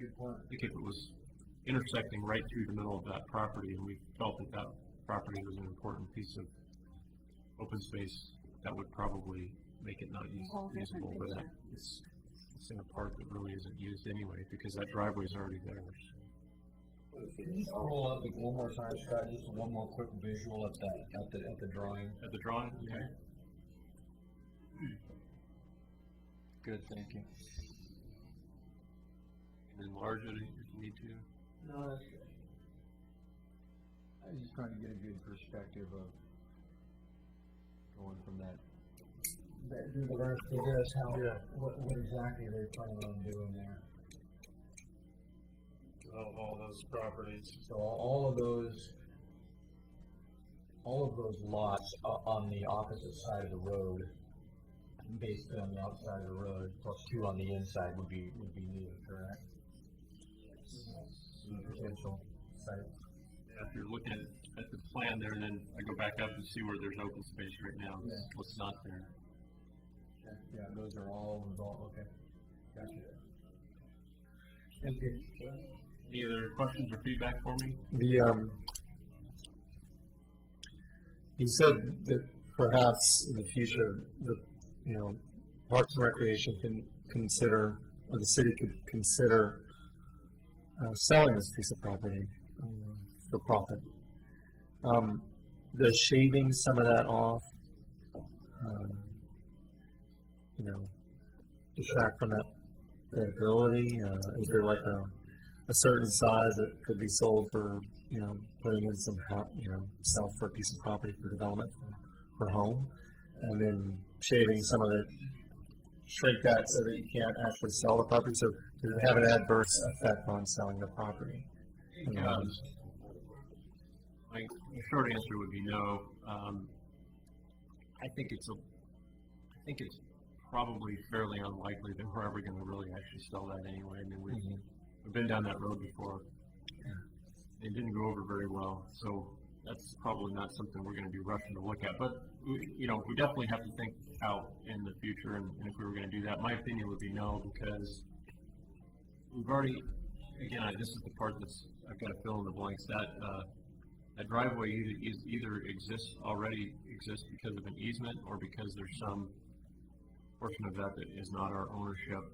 S4: Good point.
S2: I think if it was intersecting right through the middle of that property, and we felt that property was an important piece of open space, that would probably make it not usable. But it's in a park that really isn't used anyway, because that driveway is already there.
S4: Can you scroll up one more time, Scott? Just one more quick visual at the drawing.
S2: At the drawing?
S4: Okay. Good, thank you.
S2: And enlarge it if you need to.
S4: No, that's good. I was just trying to get a good perspective of going from that. Do the rest of this, what exactly they're planning on doing there.
S1: All those properties.
S4: So all of those all of those lots on the opposite side of the road, basically on the outside of the road, plus 2 on the inside would be new, correct? Potential site.
S2: If you're looking at the plan there, and then I go back up and see where there's open space right now, what's not there.
S4: Yeah, those are all involved. Okay, gotcha. Thank you.
S2: Any other questions or feedback for me?
S9: You said that perhaps in the future, Parks and Recreation can consider, or the city could consider selling this piece of property for profit. Does shaving some of that off, detract from that ability? Is there like a certain size that could be sold for, putting in some, sell for a piece of property for development for home, and then shaving some of it, shrink that so that you can't actually sell the property? So does it have an adverse effect on selling the property?
S2: The short answer would be no. I think it's probably fairly unlikely that we're ever going to really actually sell that anyway. I mean, we've been down that road before. It didn't go over very well, so that's probably not something we're going to be rushing to look at. But we definitely have to think out in the future, and if we were going to do that, my opinion would be no, because we've already, again, this is the part that's I've got to fill in the blanks. That driveway either already exists because of an easement, or because there's some portion of that is not our ownership.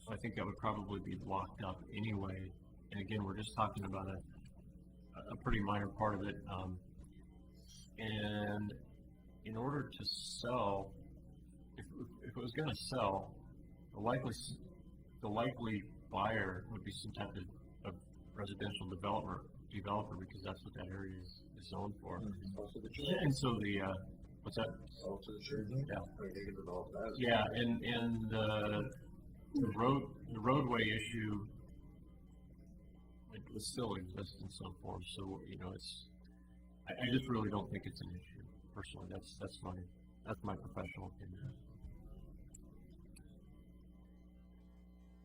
S2: So I think that would probably be blocked up anyway. And again, we're just talking about a pretty minor part of it. And in order to sell, if it was going to sell, the likely buyer would be some type of residential developer, because that's what that area is zoned for. And so what's that?
S8: Also the church.
S2: Yeah.
S8: They can develop that.
S2: Yeah, and the roadway issue, it still exists in some form. So I just really don't think it's an issue personally. That's my professional opinion.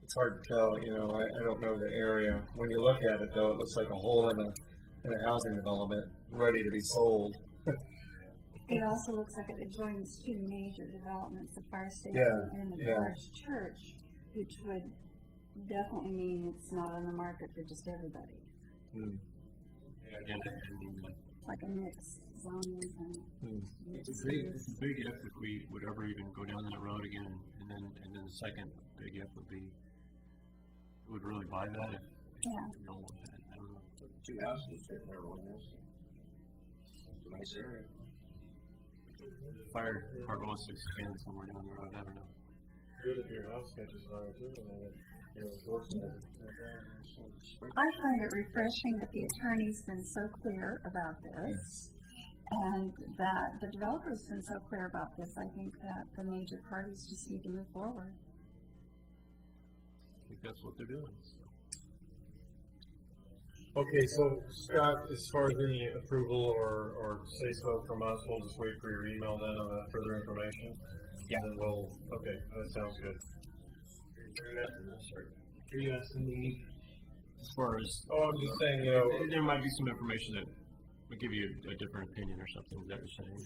S9: It's hard to tell, I don't know the area. When you look at it, though, it looks like a hole in a housing development ready to be sold.
S3: It also looks like it adjoins 2 major developments, the fire station and the large church, which would definitely mean it's not on the market for just everybody. Like a mixed zoning kind.
S2: It's a big if we would ever even go down that road again, and then the second big if would be, would really buy that if I don't know.
S8: 2 houses fit there, one house. It's a nice area.
S2: Fire department wants to expand somewhere down the road. I don't know.
S1: Good if your house catches fire too, and then
S3: I find it refreshing that the attorney's been so clear about this, and that the developer's been so clear about this. I think that the major parties just need to move forward.
S2: I think that's what they're doing.
S1: Okay, so Scott, as far as any approval or say so from us, we'll just wait for your email then on that further information.
S4: Yeah.
S1: And then okay, that sounds good.
S7: Are you asking me?
S2: As far as
S1: I'm just saying,
S2: there might be some information that would give you a different opinion or something. Is that what you're saying?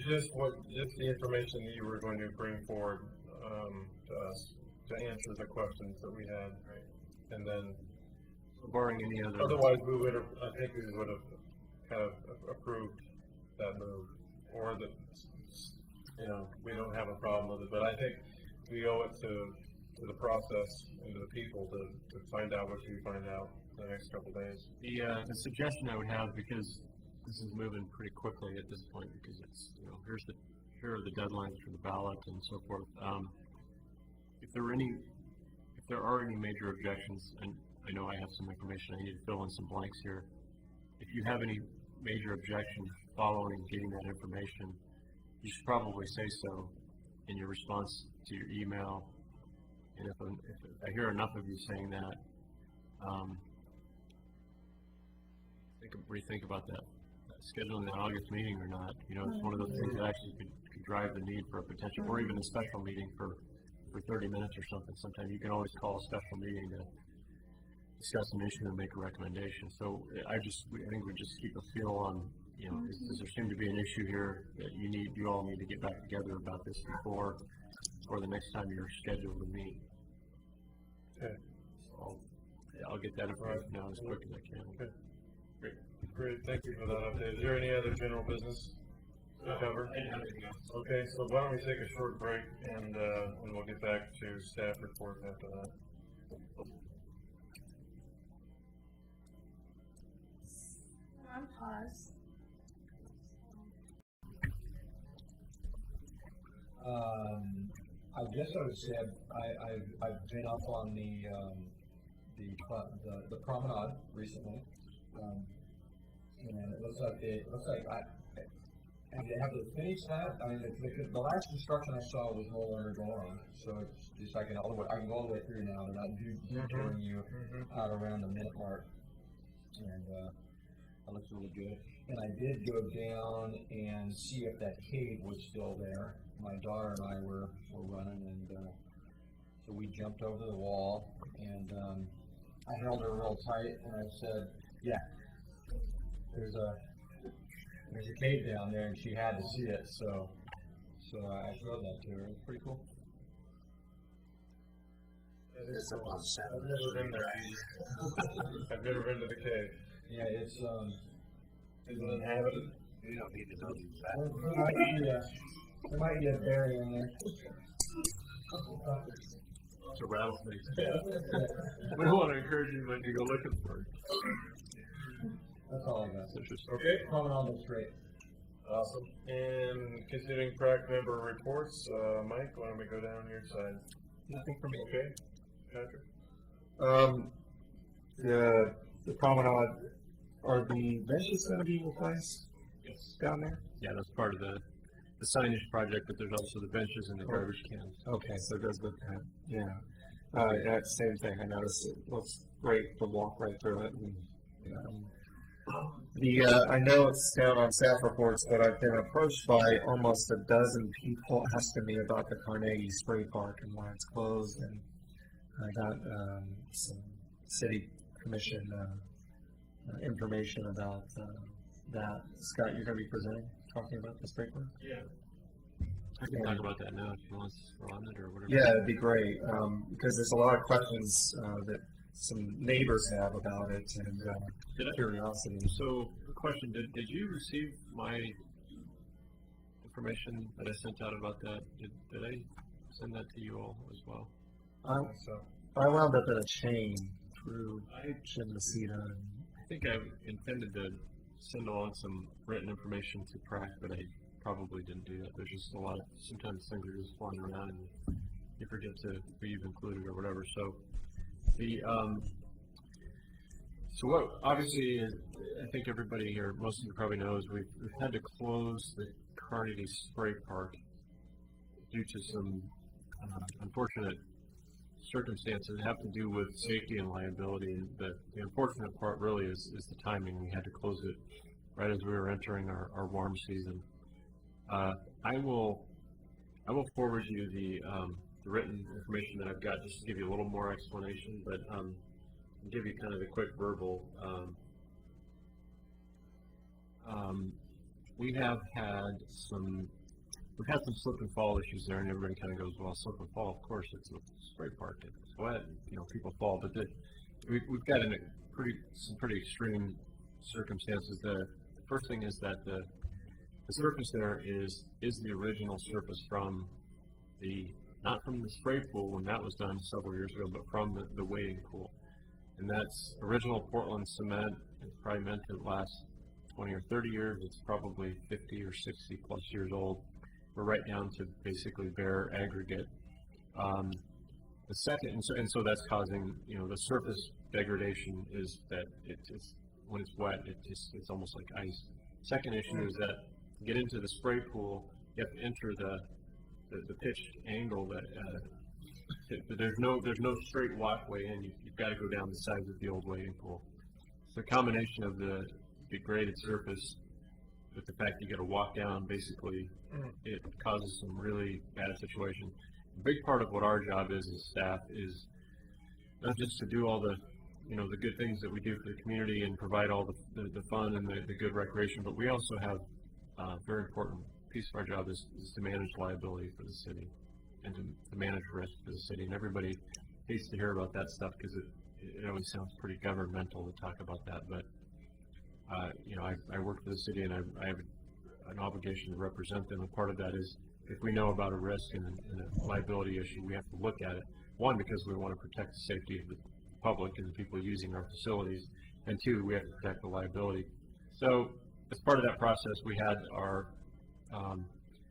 S1: just the information that you were going to bring forward to us to answer the questions that we had, right? And then,
S2: barring any other.
S1: Otherwise, I think we would have kind of approved that move, or we don't have a problem with it. But I think we owe it to the process and to the people to find out what you find out in the next couple of days.
S2: The suggestion I would have, because this is moving pretty quickly at this point, because it's here are the deadlines for the ballot and so forth. If there are any major objections, and I know I have some information, I need to fill in some blanks here. If you have any major objections following getting that information, you should probably say so in your response to your email. And if I hear enough of you saying that, rethink about that scheduling an August meeting or not. You know, it's one of those things that actually could drive the need for a potential, or even a special meeting for 30 minutes or something. Sometimes you can always call a special meeting to discuss an issue and make a recommendation. So I think we just keep a feel on, you know, does there seem to be an issue here that you all need to get back together about this before, or the next time you're scheduled to meet.
S1: Okay.
S2: So I'll get that information out as quick as I can.
S1: Okay. Great, thank you for that update. Is there any other general business to cover? Okay, so why don't we take a short break and we'll get back to staff report after that.
S3: On pause.
S4: I guess I would say I've been up on the promenade recently, and it looks like have they finished that? I mean, the last construction I saw was no longer going on, so it's just I can go all the way through now. They're not detouring you out around the minute mark, and that looks really good. And I did go down and see if that cave was still there. My daughter and I were running, and so we jumped over the wall, and I held her real tight, and I said, "Yeah, there's a cave down there," and she had to see it. So I showed that to her. It's pretty cool.
S1: I've never been there. I've never been to the cave.
S4: Yeah, it's
S1: Is it inhabited?
S8: You don't need to know that.
S4: there might be a bear in there.
S2: It's a rattlesnake. We don't want to encourage anybody to go looking for it.
S4: That's all I got.
S2: It's interesting.
S1: Okay,
S4: Coming on the straight.
S1: awesome. And considering PrAC member reports, Mike, why don't we go down your side?
S9: Nothing for me.
S1: Okay, Patrick?
S9: The promenade, are the benches going to be replaced
S2: Yes.
S9: down there?
S2: Yeah, that's part of the signage project, but there's also the benches and the garbage cans.
S9: Okay, so it goes with that. Yeah. Yeah, same thing. I noticed it looks great to walk right through it. And, I know it's down on staff reports, but I've been approached by almost a dozen people asking me about the Carnegie Spray Park and why it's closed, and I got some city commission information about that. Scott, you're going to be talking about the spray park?
S2: Yeah. I can talk about that now if you want us to run it or whatever.
S9: Yeah, it'd be great, because there's a lot of questions that some neighbors have about it, and curiosity.
S2: So, the question, did you receive my information that I sent out about that? Did I send that to you all as well?
S9: I wound up in a chain through Chimnacita.
S2: I think I intended to send along some written information to PrAC, but I probably didn't do that. There's just a lot of, sometimes things are just flying around and you forget to who you've included or whatever. So so what obviously I think everybody here, most of you probably knows, we've had to close the Carnegie Spray Park due to some unfortunate circumstances that have to do with safety and liability. And the unfortunate part really is the timing. We had to close it right as we were entering our warm season. I will forward you the written information that I've got just to give you a little more explanation, but I'll give you kind of a quick verbal. We've had some slip and fall issues there, and everybody kind of goes, well, slip and fall, of course, it's a spray park, it's wet, and, people fall, but we've got some pretty extreme circumstances. The first thing is that the surface there is the original surface from not from the spray pool when that was done several years ago, but from the wading pool. And that's original Portland cement. It's probably meant to last 20 or 30 years. It's probably 50 or 60 plus years old. We're right down to basically bare aggregate. The second, so that's causing, the surface degradation is that it's when it's wet, it's almost like ice. Second issue is that to get into the spray pool, you have to enter the pitched angle that there's no straight walkway in. You've got to go down the sides of the old wading pool. So the combination of the degraded surface with the fact you got to walk down, basically, it causes some really bad situations. A big part of what our job is as staff is not just to do all the, the good things that we do for the community and provide all the fun and the good recreation, but we also have a very important piece of our job is to manage liability for the city and to manage risk for the city. And everybody hates to hear about that stuff because it always sounds pretty governmental to talk about that, but I work for the city and I have an obligation to represent them, and part of that is if we know about a risk and a liability issue, we have to look at it. One, because we want to protect the safety of the public and the people using our facilities, and two, we have to protect the liability. So as part of that process, we had our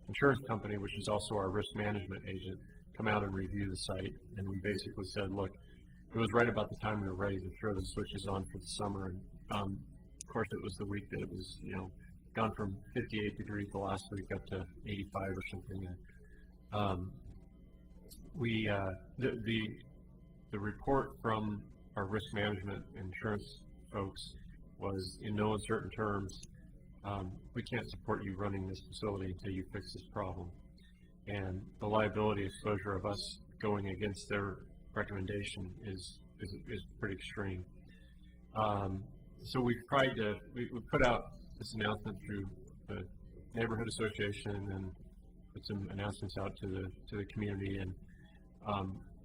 S2: insurance company, which is also our risk management agent, come out and review the site, and we basically said, look, it was right about the time we were ready to throw the switches on for the summer, and of course it was the week that it was, gone from 58 degrees the last week up to 85 or something. The report from our risk management insurance folks was, in no uncertain terms, we can't support you running this facility until you fix this problem. And the liability exposure of us going against their recommendation is pretty extreme. So we've tried to, we put out this announcement through the neighborhood association and put some announcements out to the community, and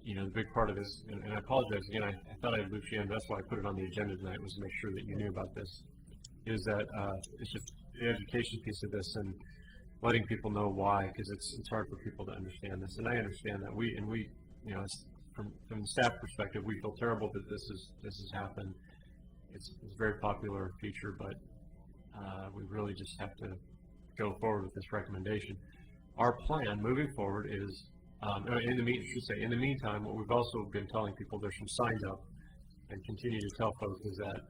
S2: the big part of this, and I apologize again, I thought I'd loop you in, that's why I put it on the agenda tonight, was to make sure that you knew about this, is that it's just the education piece of this and letting people know why, because it's hard for people to understand this, and I understand that. We from the staff perspective, we feel terrible that this has happened. It's a very popular feature, but we really just have to go forward with this recommendation. Our plan moving forward is, in the meantime, what we've also been telling people, there's some signs up, and continue to tell folks, is that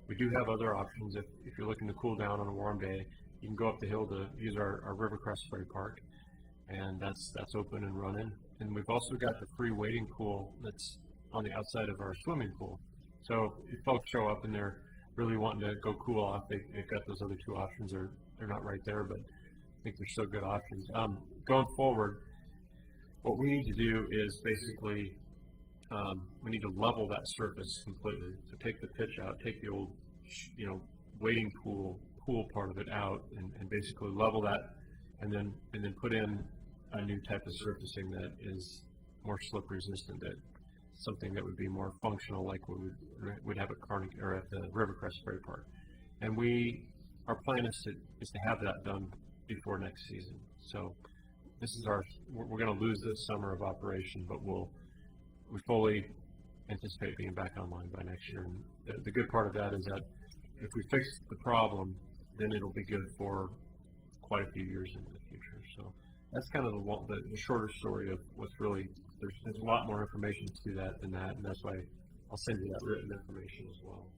S2: we do have other options. If you're looking to cool down on a warm day, you can go up the hill to use our Rivercrest Spray Park, and that's open and running. And we've also got the free wading pool that's on the outside of our swimming pool. So if folks show up and they're really wanting to go cool off, they've got those other two options. They're not right there, but I think they're still good options. Going forward, what we need to do is basically we need to level that surface completely. So take the pitch out, take the old wading pool part of it out, and basically level that, and then put in a new type of surfacing that is more slip resistant, that something that would be more functional, like we would have at Carnegie or at the Rivercrest Spray Park. And our plan is to have that done before next season. So this is we're going to lose this summer of operation, but we fully anticipate being back online by next year. And the good part of that is that if we fix the problem, then it'll be good for quite a few years into the future. So that's kind of the shorter story of what's really, there's a lot more information to that than that, and that's why I'll send you that written information as well.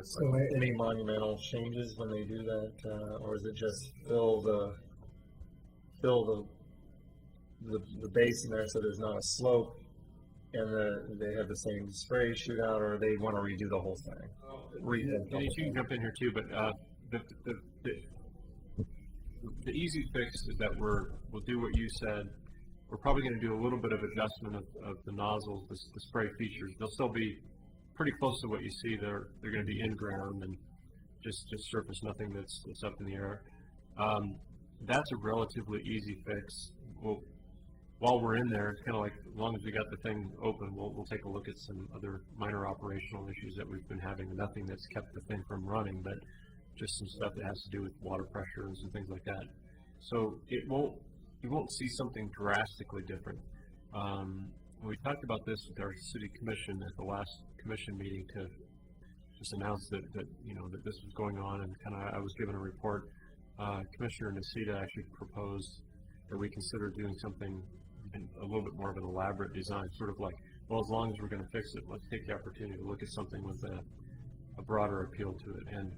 S9: So any monumental changes when they do that, or is it just fill the basin there so there's not a slope, and they have the same spray shootout, or they want to redo the whole thing?
S2: You can jump in here too, but the easy fix is that we'll do what you said. We're probably going to do a little bit of adjustment of the nozzles, the spray features. They'll still be pretty close to what you see. They're going to be in ground and just surface, nothing that's up in the air. That's a relatively easy fix. While we're in there, it's kind of like, as long as we got the thing open, we'll take a look at some other minor operational issues that we've been having. Nothing that's kept the thing from running, but just some stuff that has to do with water pressure and some things like that. So you won't see something drastically different. We talked about this with our city commission at the last commission meeting to just announce that this was going on, and I was given a report. Commissioner Nacita actually proposed that we consider doing something a little bit more of an elaborate design, sort of like, well, as long as we're going to fix it, let's take the opportunity to look at something with a broader appeal to it. And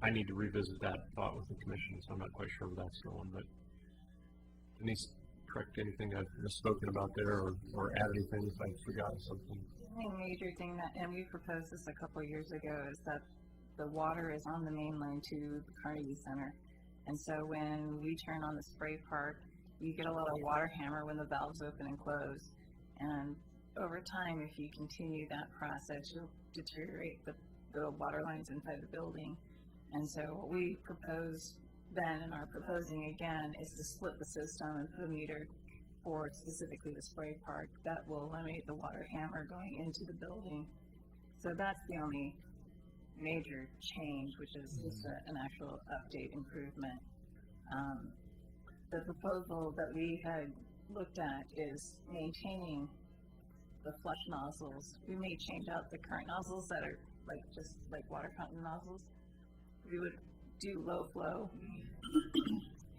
S2: I need to revisit that thought with the commission, so I'm not quite sure where that's going. But Denise, correct anything I've misspoken about there, or add anything if I've forgotten something.
S6: The only major thing and we proposed this a couple of years ago, is that the water is on the main line to the Carnegie Center. And so when we turn on the spray park, you get a lot of water hammer when the valves open and close. And over time, if you continue that process, you'll deteriorate the water lines inside the building. And so what we proposed then and are proposing again is to split the system and put a meter for specifically the spray park that will eliminate the water hammer going into the building. So that's the only major change, which is just an actual update improvement. The proposal that we had looked at is maintaining the flush nozzles. We may change out the current nozzles that are just like water fountain nozzles. We would do low flow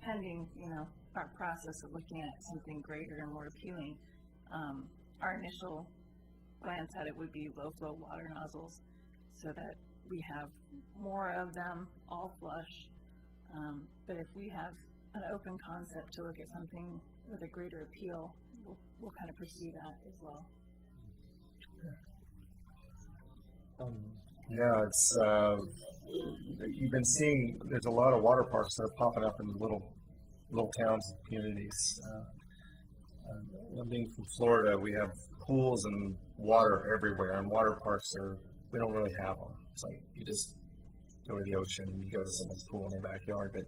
S6: pending, our process of looking at something greater and more appealing. Our initial glance at it would be low flow water nozzles so that we have more of them all flush. But if we have an open concept to look at something with a greater appeal, we'll kind of pursue that as well.
S9: Yeah, it's you've been seeing. There's a lot of water parks that are popping up in little towns and communities. Being from Florida, we have pools and water everywhere, and water parks we don't really have them. It's like you just go to the ocean and you go to someone's pool in their backyard. But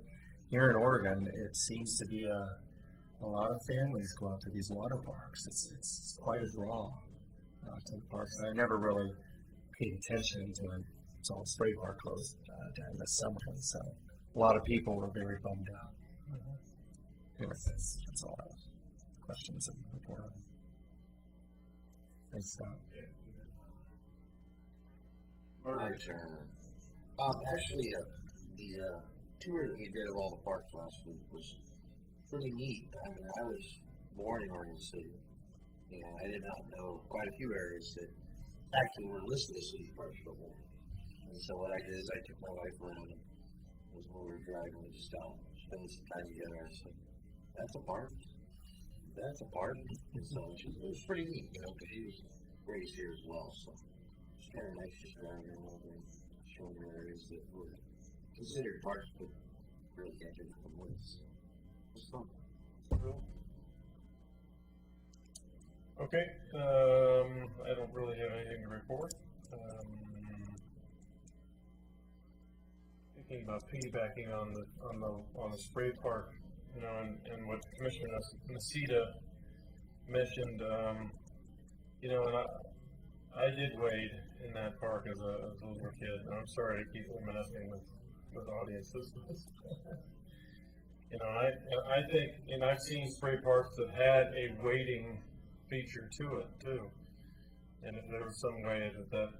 S9: here in Oregon, it seems to be a lot of families go out to these water parks. It's quite a draw to the parks. And I never really paid attention to it. It's all spray park closed during the summer, so a lot of people were very bummed out. Anyways, that's all I have. Questions and report on. Thanks, Scott.
S8: Hi, Chairman. Actually, the tour that we did of all the parks last week was pretty neat. I mean, I was born in Oregon City, and I did not know quite a few areas that actually were listed as city parks before. And so what I did is I took my wife around, and when we were driving, we just spending some time together. I said, "That's a park. That's a park." So it was pretty neat, because she was raised here as well. So it's kind of nice just driving around and showing her areas that were considered parks, but really can't get from woods. It was fun.
S1: Okay, I don't really have anything to report. Thinking about piggybacking on the spray park, and what Commissioner Nocita mentioned, and I did wade in that park as a little kid. And I'm sorry to keep messing with audiences. I think, and I've seen spray parks that had a wading feature to it too. And if there was some way that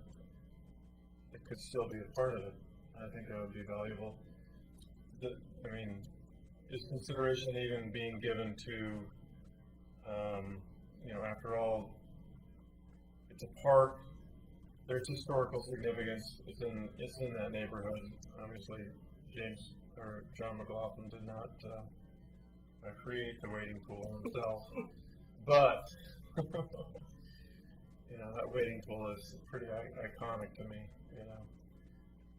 S1: it could still be a part of it, I think that would be valuable. Is consideration even being given to, after all, it's a park, there's historical significance, it's in that neighborhood. Obviously, John McLaughlin did not create the wading pool himself, but, that wading pool is pretty iconic to me,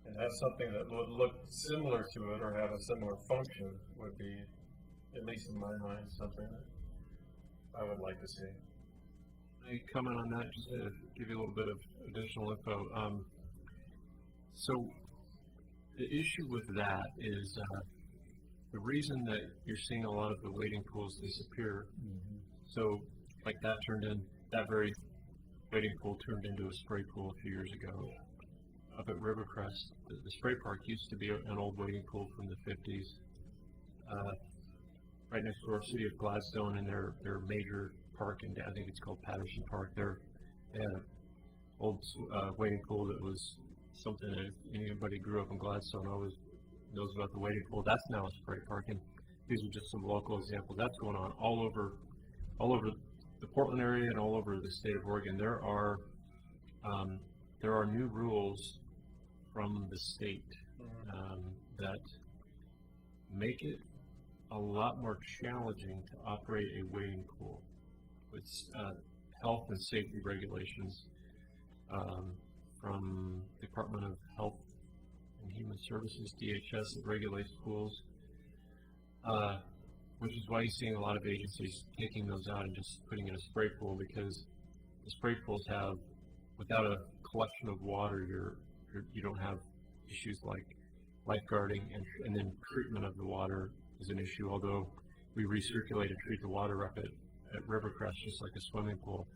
S1: and have something that would look similar to it or have a similar function would be, at least in my mind, something that I would like to see.
S2: Can I comment on that, just to give you a little bit of additional info? So the issue with that is the reason that you're seeing a lot of the wading pools disappear. So like that very wading pool turned into a spray pool a few years ago. Up at Rivercrest, the spray park used to be an old wading pool from the 50s. Right next to our city of Gladstone, and their major park, and I think it's called Patterson Park. They had an old wading pool that was something that anybody grew up in Gladstone always knows about the wading pool. That's now a spray park, and these are just some local examples. That's going on all over the Portland area and all over the state of Oregon. There are new rules from the state that make it a lot more challenging to operate a wading pool. It's health and safety regulations from Department of Health and Human Services, DHS, that regulates pools. Which is why you're seeing a lot of agencies taking those out and just putting in a spray pool, because the spray pools have, without a collection of water, you don't have issues like lifeguarding, and then treatment of the water is an issue, although we recirculate and treat the water up at Rivercrest just like a swimming pool,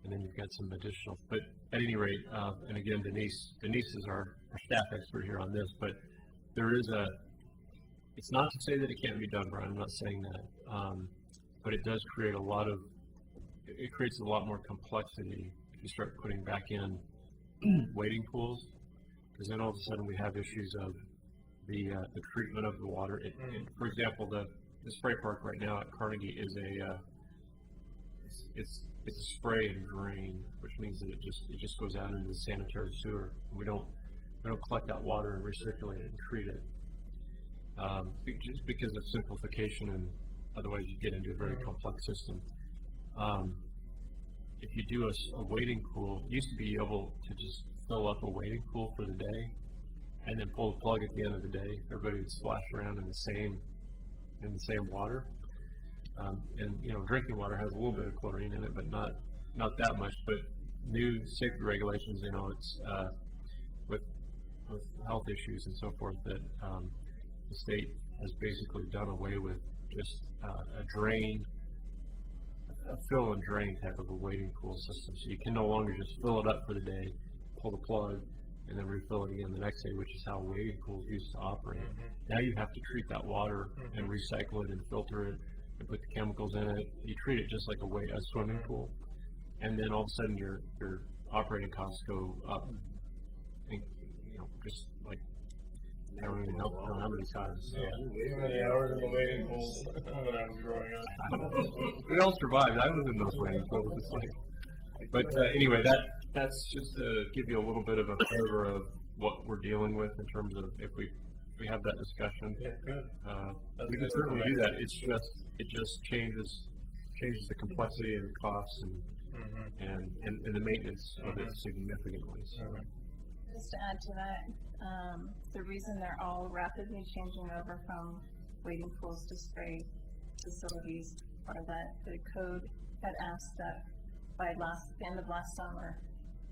S2: and then you've got some additional, but at any rate, and again, Denise is our staff expert here on this, but there is it's not to say that it can't be done, Brian, I'm not saying that, but it does create it creates a lot more complexity if you start putting back in wading pools, because then all of a sudden we have issues of the treatment of the water. For example, the spray park right now at Carnegie is it's a spray and drain, which means that it just goes out into the sanitary sewer. We don't collect that water and recirculate it and treat it. Just because of simplification, and otherwise you get into a very complex system. If you do a wading pool, you used to be able to just fill up a wading pool for the day, and then pull the plug at the end of the day. Everybody would splash around in the same water. And drinking water has a little bit of chlorine in it, but not that much. But new safety regulations, it's with health issues and so forth, that the state has basically done away with just a fill and drain type of a wading pool system. So you can no longer just fill it up for the day, pull the plug, and then refill it again the next day, which is how wading pools used to operate. Now you have to treat that water and recycle it and filter it and put the chemicals in it. You treat it just like a swimming pool, and then all of a sudden your operating costs go up. And, just like I don't even know how many times.
S1: Yeah. Too many hours in the wading pools when I was growing up.
S2: We all survived. I was in those wading pools. It's like, but anyway, that's just to give you a little bit of a flavor of what we're dealing with in terms of if we have that discussion.
S1: Yeah, good.
S2: We can certainly do that. It just changes the complexity and the costs and the maintenance of it significantly. So.
S6: Just to add to that, the reason they're all rapidly changing over from wading pools to spray facilities are that the code had asked that by the end of last summer,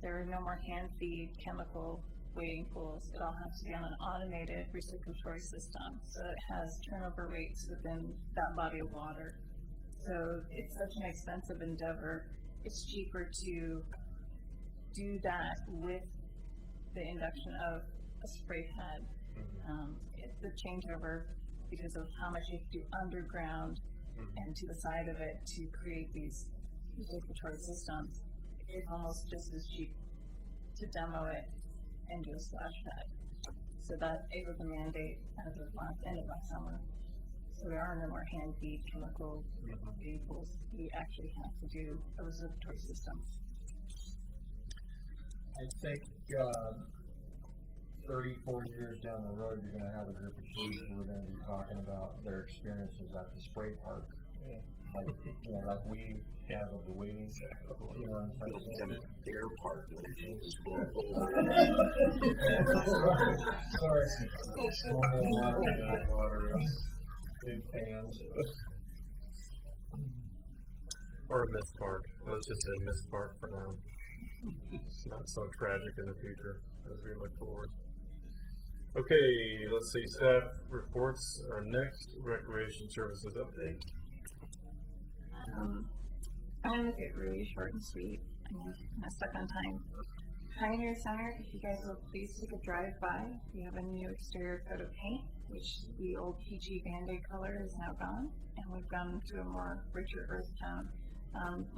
S6: there are no more hand-feed chemical wading pools. It all has to be on an automated recirculatory system, so it has turnover rates within that body of water. So it's such an expensive endeavor. It's cheaper to do that with the induction of a spray pad. The changeover, because of how much you have to do underground and to the side of it to create these recirculatory systems, it's almost just as cheap to demo it and do a splash pad. So that it was a mandate as of end of last summer. So there are no more hand feed chemical vehicles. You actually have to do a recirculatory system.
S4: I think 34 years down the road, you're going to have a group of kids who are going to be talking about their experiences at the spray park. Like we have of the wading.
S8: Air park.
S4: Big fans.
S1: Or a myth park. Let's just say myth park for now. It's not so tragic in the future as we look forward. Okay, let's see, staff reports. Our next recreation services update.
S6: I'm gonna make it really short and sweet. I'm kind of stuck on time. Pioneer Center, if you guys will please take a drive by. We have a new exterior coat of paint, which the old peachy Band-Aid color is now gone, and we've gone to a more richer earth tone.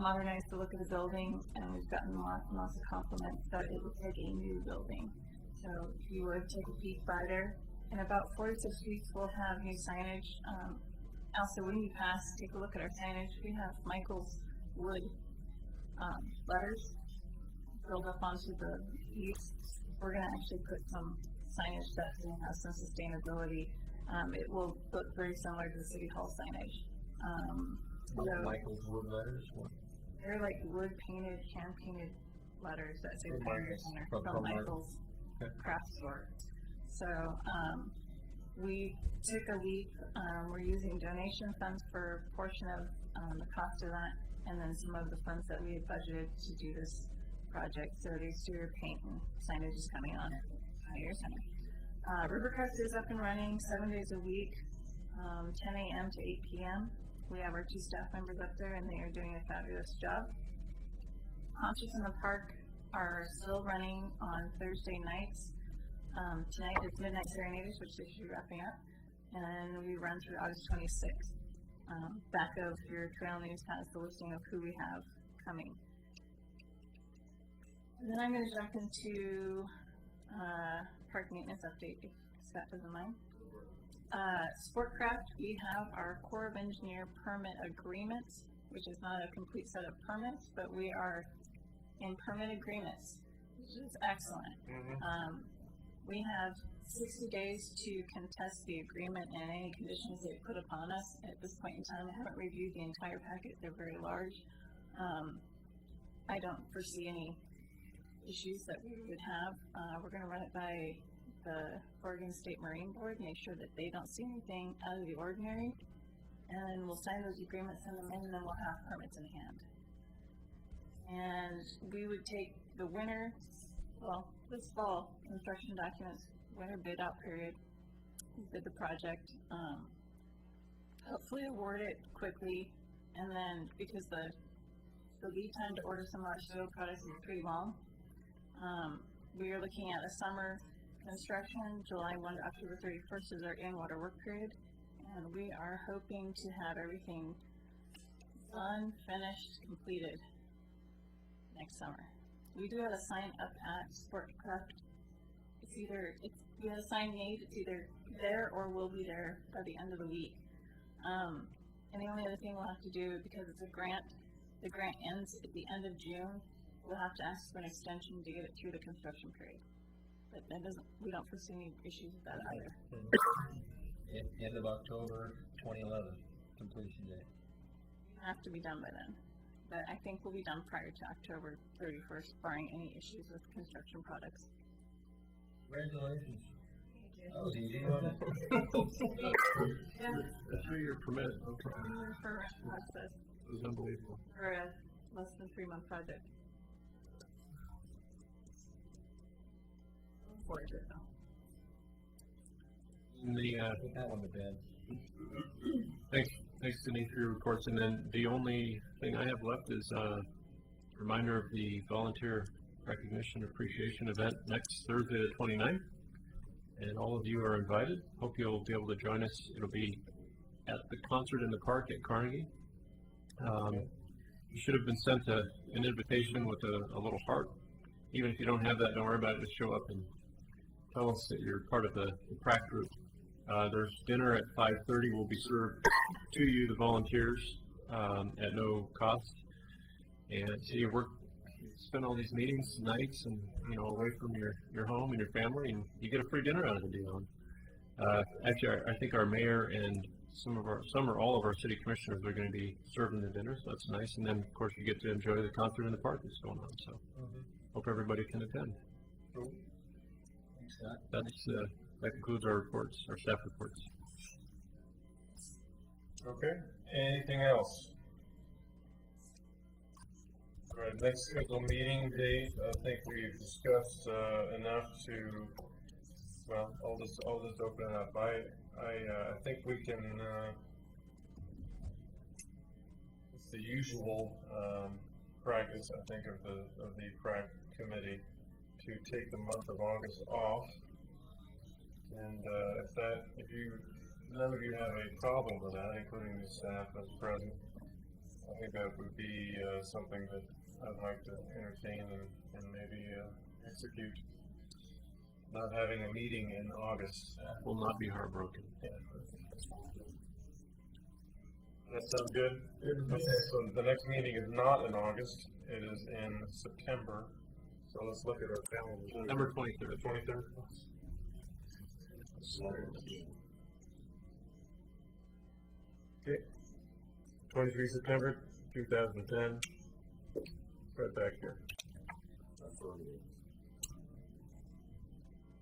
S6: Modernized the look of the building, and we've gotten lots and lots of compliments that it looks like a new building. So if you would take a peek by there, in about 4 to 6 weeks we'll have new signage. Also, when you pass, take a look at our signage. We have Michael's wood letters filled up onto the eaves. We're going to actually put some signage that's going to have some sustainability. It will look very similar to the City Hall signage. So
S4: Michael's wood letters?
S6: they're like wood painted, hand painted letters that say Pioneer Center from Michael's craft store. So, we took a leap, we're using donation funds for a portion of, the cost of that, and then some of the funds that we had budgeted to do this project. So the exterior paint and signage is coming on at Pioneer Center. Rivercrest is up and running 7 days a week, 10 a.m. to 8 p.m. We have our 2 staff members up there, and they are doing a fabulous job. Concerts in the park are still running on Thursday nights. Tonight is Midnight Serenaders, which they should be wrapping up, and we run through August 26th. Back of your trail news has the listing of who we have coming. And then I'm going to jump into park maintenance update, if Scott doesn't mind. Sportcraft, we have our Corps of Engineer permit agreements, which is not a complete set of permits, but we are in permit agreements, which is excellent. We have 60 days to contest the agreement and any conditions they put upon us. At this point in time, I haven't reviewed the entire packet. They're very large. I don't foresee any issues that we would have. We're going to run it by the Oregon State Marine Board, make sure that they don't see anything out of the ordinary, and we'll sign those agreements, send them in, and then we'll have permits in hand. And we would take the winter, well, this fall construction documents, winter bid out period, bid the project, hopefully award it quickly, and then because the lead time to order some of our soil products is pretty long, we are looking at a summer construction, July 1 to October 31st is our in-water work period, and we are hoping to have everything done, finished, completed next summer. We do have a sign up at Sportcraft. We have a sign made, it's either there or will be there by the end of the week. And the only other thing we'll have to do, because it's a grant, the grant ends at the end of June, we'll have to ask for an extension to get it through the construction period. But we don't foresee any issues with that either.
S4: End of October 2011, completion date.
S6: Have to be done by then. But I think we'll be done prior to October 31st, barring any issues with construction products.
S4: Congratulations. That was easy, wasn't it?
S6: Yeah.
S2: A 3-year permit, okay.
S6: For process,
S2: It was unbelievable.
S6: for a less than 3-month project. Forward to it though.
S2: And
S4: Put that one to bed.
S2: thanks Denise for your reports. And then the only thing I have left is a reminder of the volunteer recognition appreciation event next Thursday the 29th. And all of you are invited. Hope you'll be able to join us. It'll be at the concert in the park at Carnegie. You should have been sent an invitation with a little heart. Even if you don't have that, don't worry about it. Just show up and tell us that you're part of the PRAC group. There's dinner at 5:30 will be served to you, the volunteers, at no cost. And so you spend all these meetings, nights, and away from your home and your family, and you get a free dinner out of the deal. Actually, I think our mayor and some or all of our city commissioners are going to be serving the dinner, so that's nice. And then, of course, you get to enjoy the concert in the park that's going on. So, hope everybody can attend.
S4: Cool. Thanks, Scott.
S2: That concludes our reports, our staff reports.
S1: Okay, anything else? All right, next scheduled meeting date, I think we've discussed enough to, well, I'll just open it up. I think we can, it's the usual practice, I think, of the PRAC committee to take the month of August off. And none of you have a problem with that, including the staff as present, I think that would be something that I'd like to entertain and maybe execute. Not having a meeting in August.
S2: Will not be heartbroken.
S1: Yeah. That sounds good? Okay, so the next meeting is not in August, it is in September. So let's look at our calendar.
S2: September 23rd.
S1: 23rd? Okay. 23 September 2010. Right back here.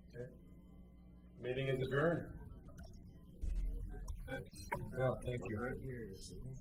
S1: Okay. Meeting is adjourned.
S7: Well, thank you.